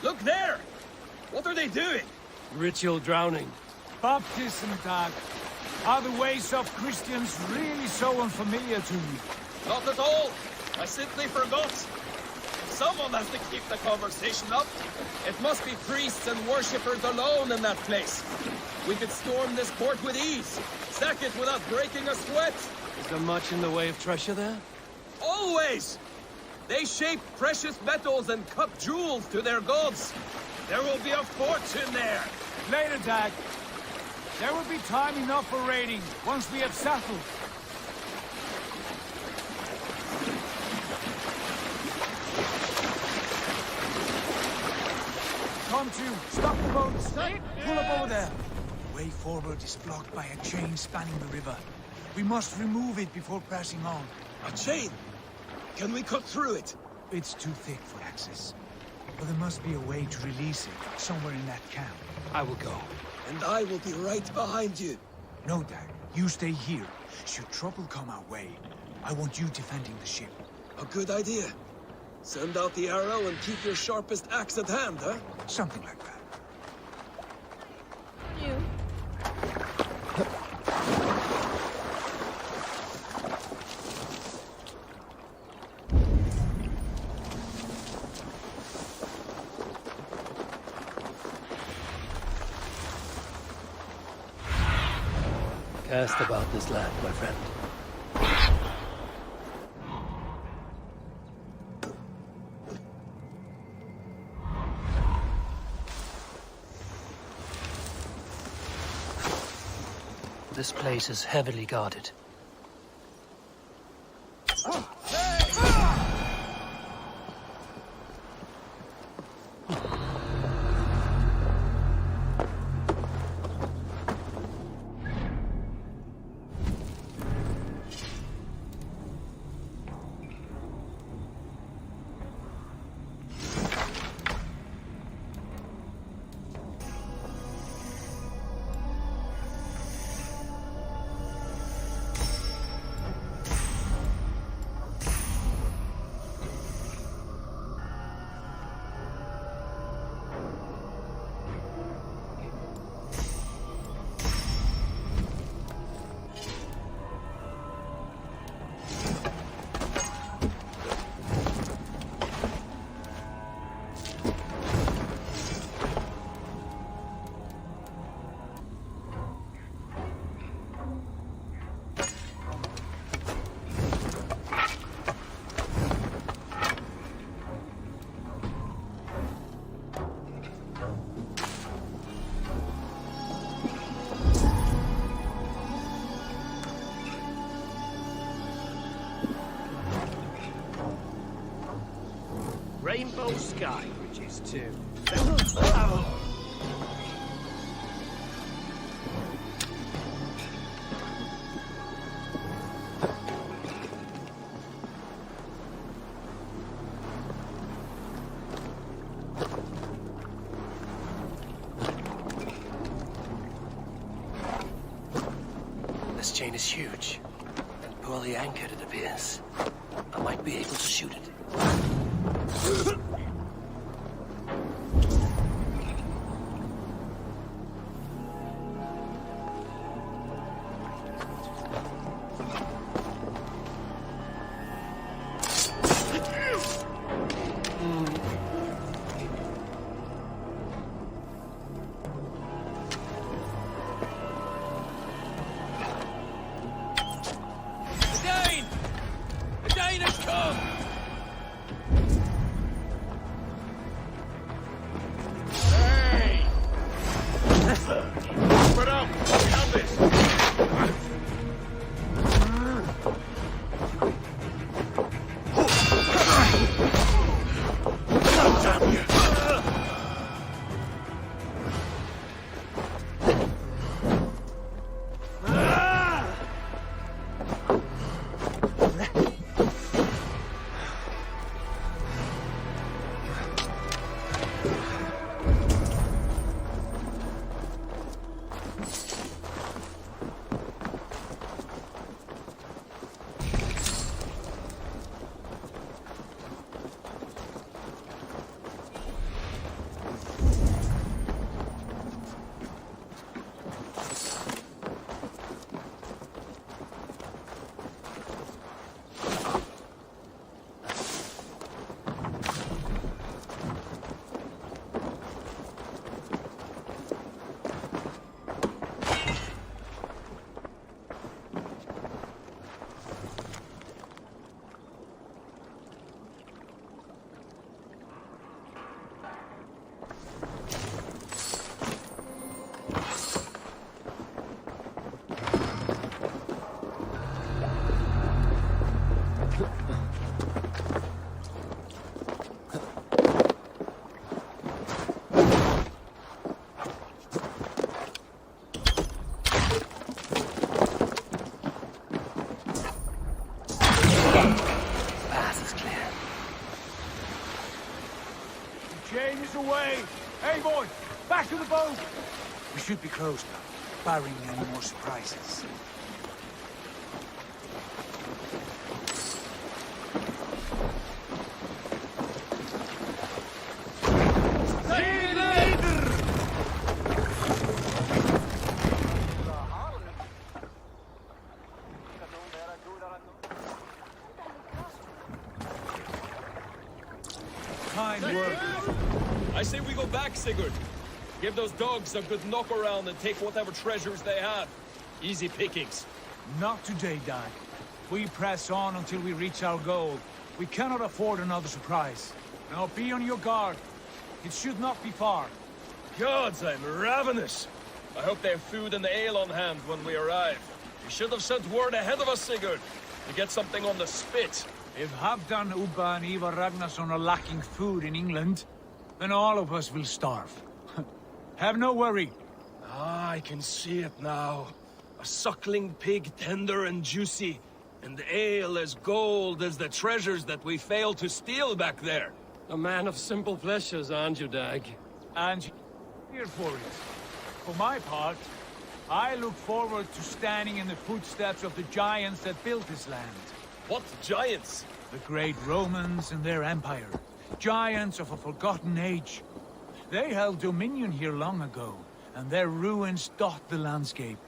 Look there! What are they doing? Ritual drowning. Baptism, Dag. Are the ways of Christians really so unfamiliar to you? Not at all. I simply forgot. Someone has to keep the conversation up. It must be priests and worshippers alone in that place. We could storm this port with ease. Sack it without breaking a sweat. Is there much in the way of treasure there? Always! They shape precious metals and cut jewels to their gods. There will be a fortune there. Later, Dag. There will be time enough for raiding, once we have settled. Come to, stop the boat. Pull up over there. The way forward is blocked by a chain spanning the river. We must remove it before pressing on. A chain? Can we cut through it? It's too thick for access. But there must be a way to release it, somewhere in that camp. I will go. And I will be right behind you. No, Dag. You stay here. Should trouble come our way, I want you defending the ship. A good idea. Send out the arrow and keep your sharpest axe at hand, huh? Something like that. You. Cast about this land, my friend. This place is heavily guarded. Rainbow sky bridges too. This chain is huge, and poorly anchored it appears. I might be able to shoot it. Eivor! Back to the boat! We should be close now, barring any more surprises. I say we go back, Sigurd. Give those dogs a good knock around and take whatever treasures they have. Easy pickings. Not today, Dag. We press on until we reach our goal. We cannot afford another surprise. Now be on your guard. It should not be far. Gods, I'm ravenous. I hope they have food and ale on hand when we arrive. You should have sent word ahead of us, Sigurd, to get something on the spit. If Halfdan, Ubba and Ivar Ragnarsson are lacking food in England, then all of us will starve. Have no worry. Ah, I can see it now. A suckling pig, tender and juicy, and ale as gold as the treasures that we failed to steal back there. A man of simple pleasures, aren't you, Dag? And here for it. For my part, I look forward to standing in the footsteps of the giants that built this land. What giants? The great Romans and their empire. Giants of a forgotten age. They held dominion here long ago, and their ruins dot the landscape.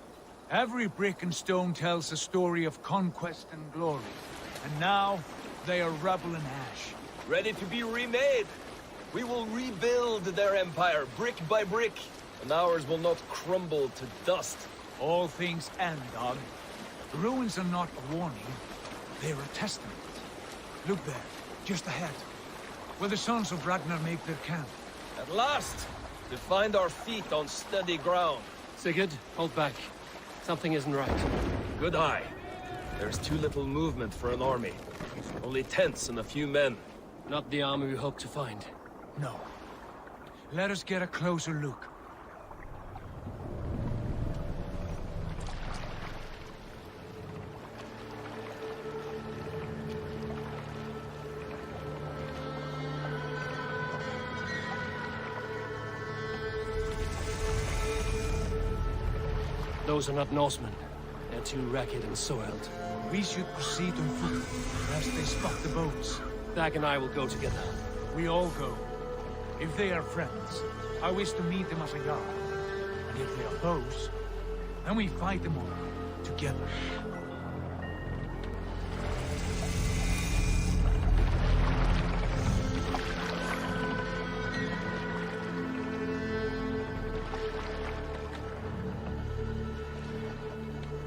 Every brick and stone tells a story of conquest and glory. And now, they are rubble and ash. Ready to be remade. We will rebuild their empire, brick by brick, and ours will not crumble to dust. All things end, Dog. The ruins are not a warning. They're a testament. Look there, just ahead, where the sons of Ragnar make their camp. At last, to find our feet on steady ground. Sigurd, hold back. Something isn't right. Good eye. There's too little movement for an army. Only tents and a few men. Not the army we hope to find. No. Let us get a closer look. Those are not Norsemen. They're too ragged and soiled. We should proceed on foot, lest they spot the boats. Dag and I will go together. We all go. If they are friends, I wish to meet them as a guard. And if they are foes, then we fight them all, together.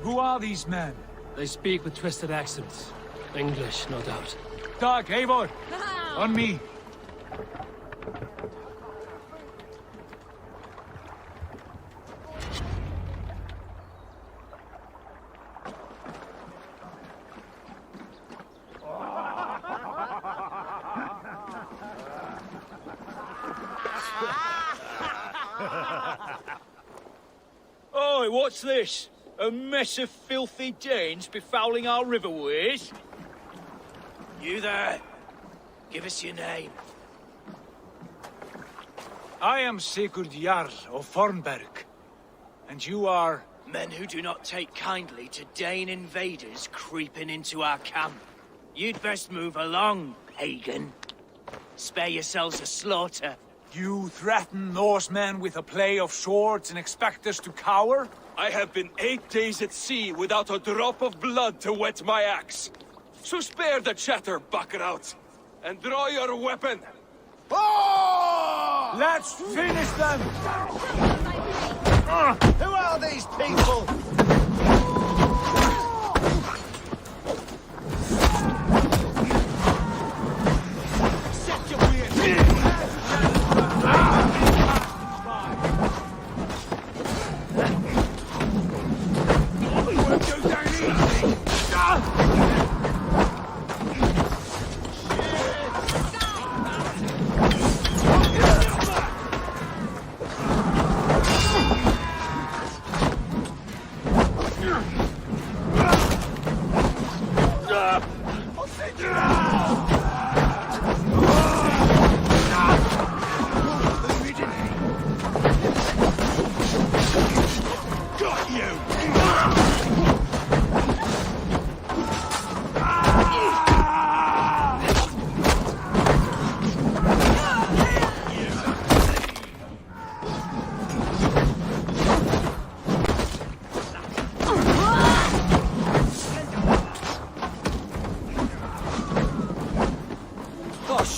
Who are these men? They speak with twisted accents. English, no doubt. Dag, Eivor! On me! Oi, what's this? A mess of filthy Danes befouling our riverways? You there? Give us your name. I am Sigurd Jarl of Fornberg. And you are? Men who do not take kindly to Dane invaders creeping into our camp. You'd best move along, pagan. Spare yourselves a slaughter. You threaten Norsemen with a play of swords and expect us to cower? I have been 8 days at sea without a drop of blood to wet my axe. So spare the chatter, Buckerout, and draw your weapon. Oh! Let's finish them! Who are these people? Set your weird.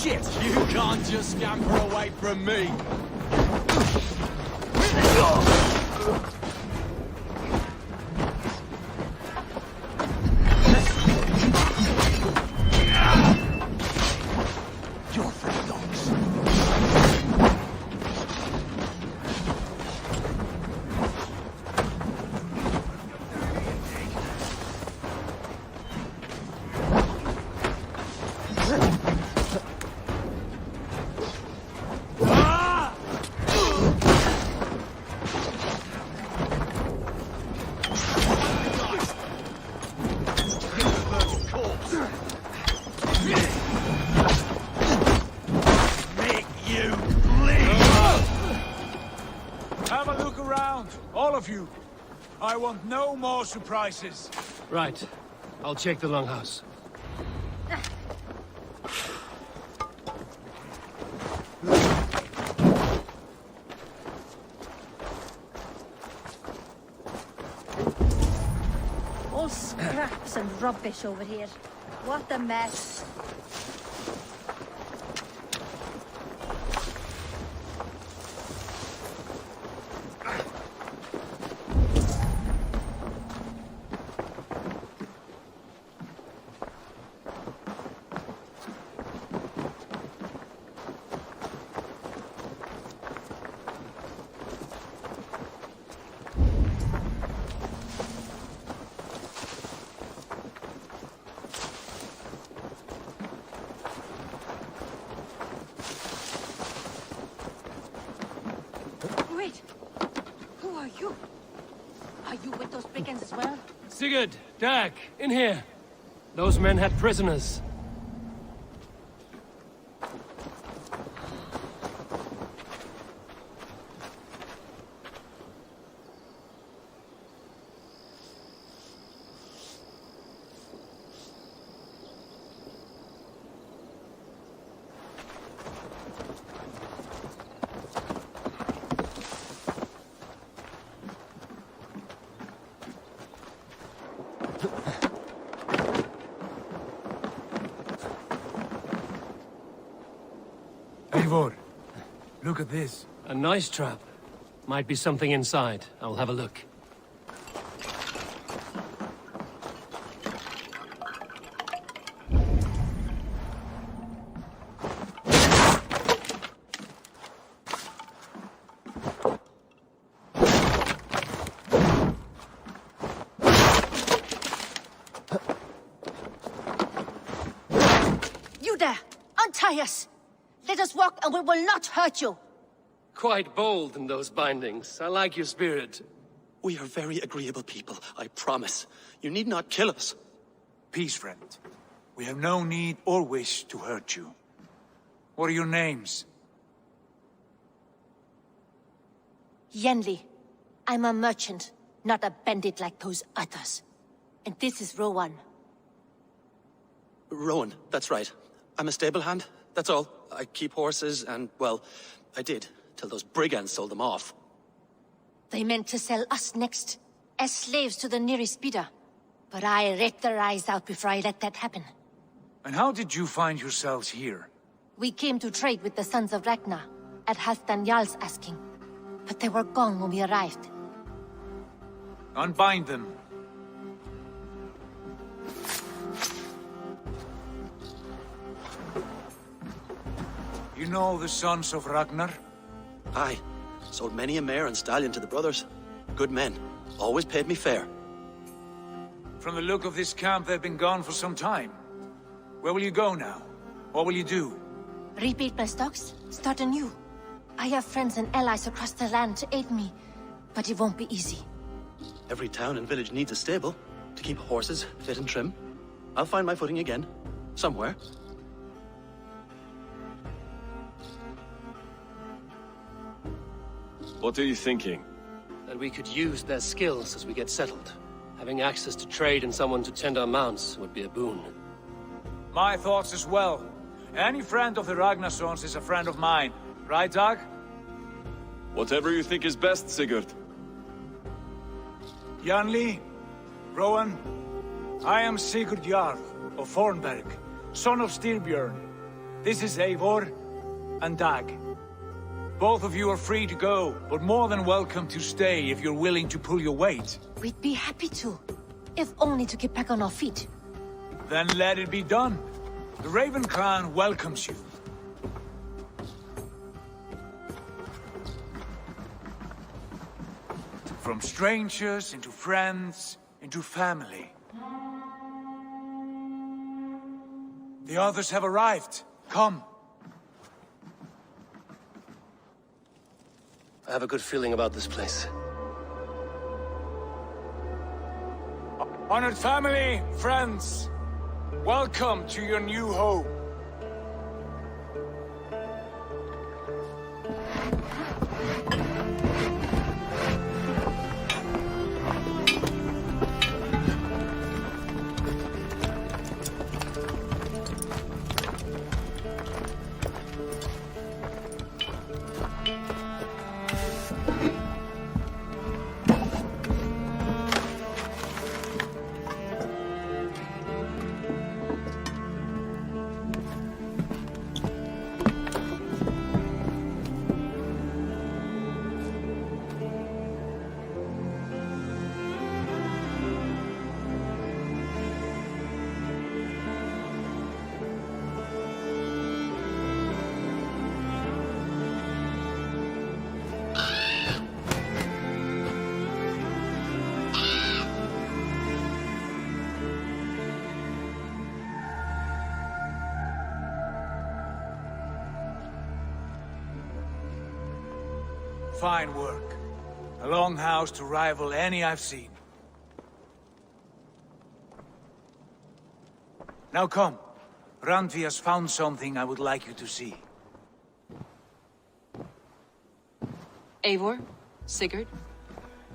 shit! You can't just scamper away from me! You. I want no more surprises. Right. I'll check the longhouse. All scraps and rubbish over here. What a mess. Sigurd, Dag, in here. Those men had prisoners. Eivor, look at this. A nice trap. Might be something inside. I'll have a look. You there! Untie us! Let us walk and we will not hurt you! Quite bold in those bindings. I like your spirit. We are very agreeable people, I promise. You need not kill us. Peace, friend. We have no need or wish to hurt you. What are your names? Yenli. I'm a merchant, not a bandit like those others. And this is Rowan. Rowan, that's right. I'm a stable hand, that's all. I keep horses and, well, I did, till those brigands sold them off. They meant to sell us next, as slaves to the nearest bidder. But I ripped their eyes out before I let that happen. And how did you find yourselves here? We came to trade with the Sons of Ragnar, at Halfdan Jarl's asking. But they were gone when we arrived. Unbind them. You know the Sons of Ragnar? Aye. Sold many a mare and stallion to the brothers. Good men. Always paid me fair. From the look of this camp, they've been gone for some time. Where will you go now? What will you do? Rebuild my stocks, start anew. I have friends and allies across the land to aid me, but it won't be easy. Every town and village needs a stable to keep horses fit and trim. I'll find my footing again. Somewhere. What are you thinking? That we could use their skills as we get settled. Having access to trade and someone to tend our mounts would be a boon. My thoughts as well. Any friend of the Ragnarsons is a friend of mine. Right, Dag? Whatever you think is best, Sigurd. Janli, Rowan, I am Sigurd Jarl of Fornberg, son of Styrbjörn. This is Eivor and Dag. Both of you are free to go, but more than welcome to stay if you're willing to pull your weight. We'd be happy to, if only to get back on our feet. Then let it be done. The Raven Clan welcomes you. From strangers, into friends, into family. The others have arrived. Come. I have a good feeling about this place. Honored family, friends, welcome to your new home. Fine work. A longhouse to rival any I've seen. Now come. Randvi has found something I would like you to see. Eivor, Sigurd,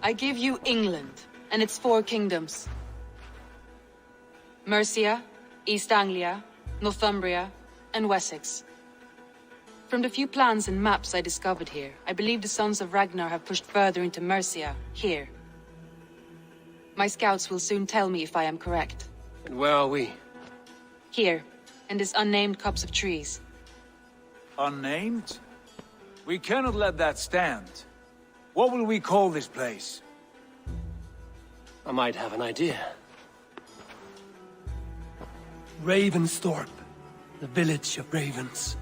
I give you England and its 4 kingdoms. Mercia, East Anglia, Northumbria, and Wessex. From the few plans and maps I discovered here, I believe the Sons of Ragnar have pushed further into Mercia, here. My scouts will soon tell me if I am correct. And where are we? Here, in this unnamed copse of trees. Unnamed? We cannot let that stand. What will we call this place? I might have an idea. Ravensthorpe, the village of ravens.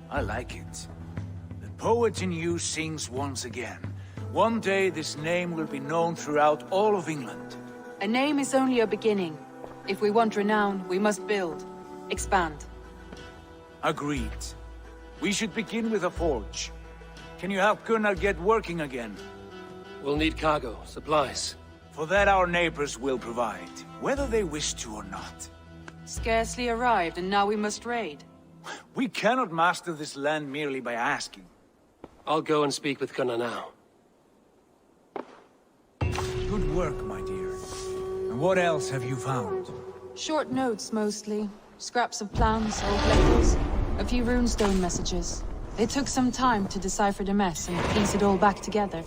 I like it. The poet in you sings once again. One day this name will be known throughout all of England. A name is only a beginning. If we want renown, we must build. Expand. Agreed. We should begin with a forge. Can you help Gunnar get working again? We'll need cargo, supplies. For that our neighbors will provide, whether they wish to or not. Scarcely arrived, and now we must raid. We cannot master this land merely by asking. I'll go and speak with Gunnar now. Good work, my dear. And what else have you found? Short notes, mostly. Scraps of plans, old letters. A few runestone messages. They took some time to decipher the mess and piece it all back together.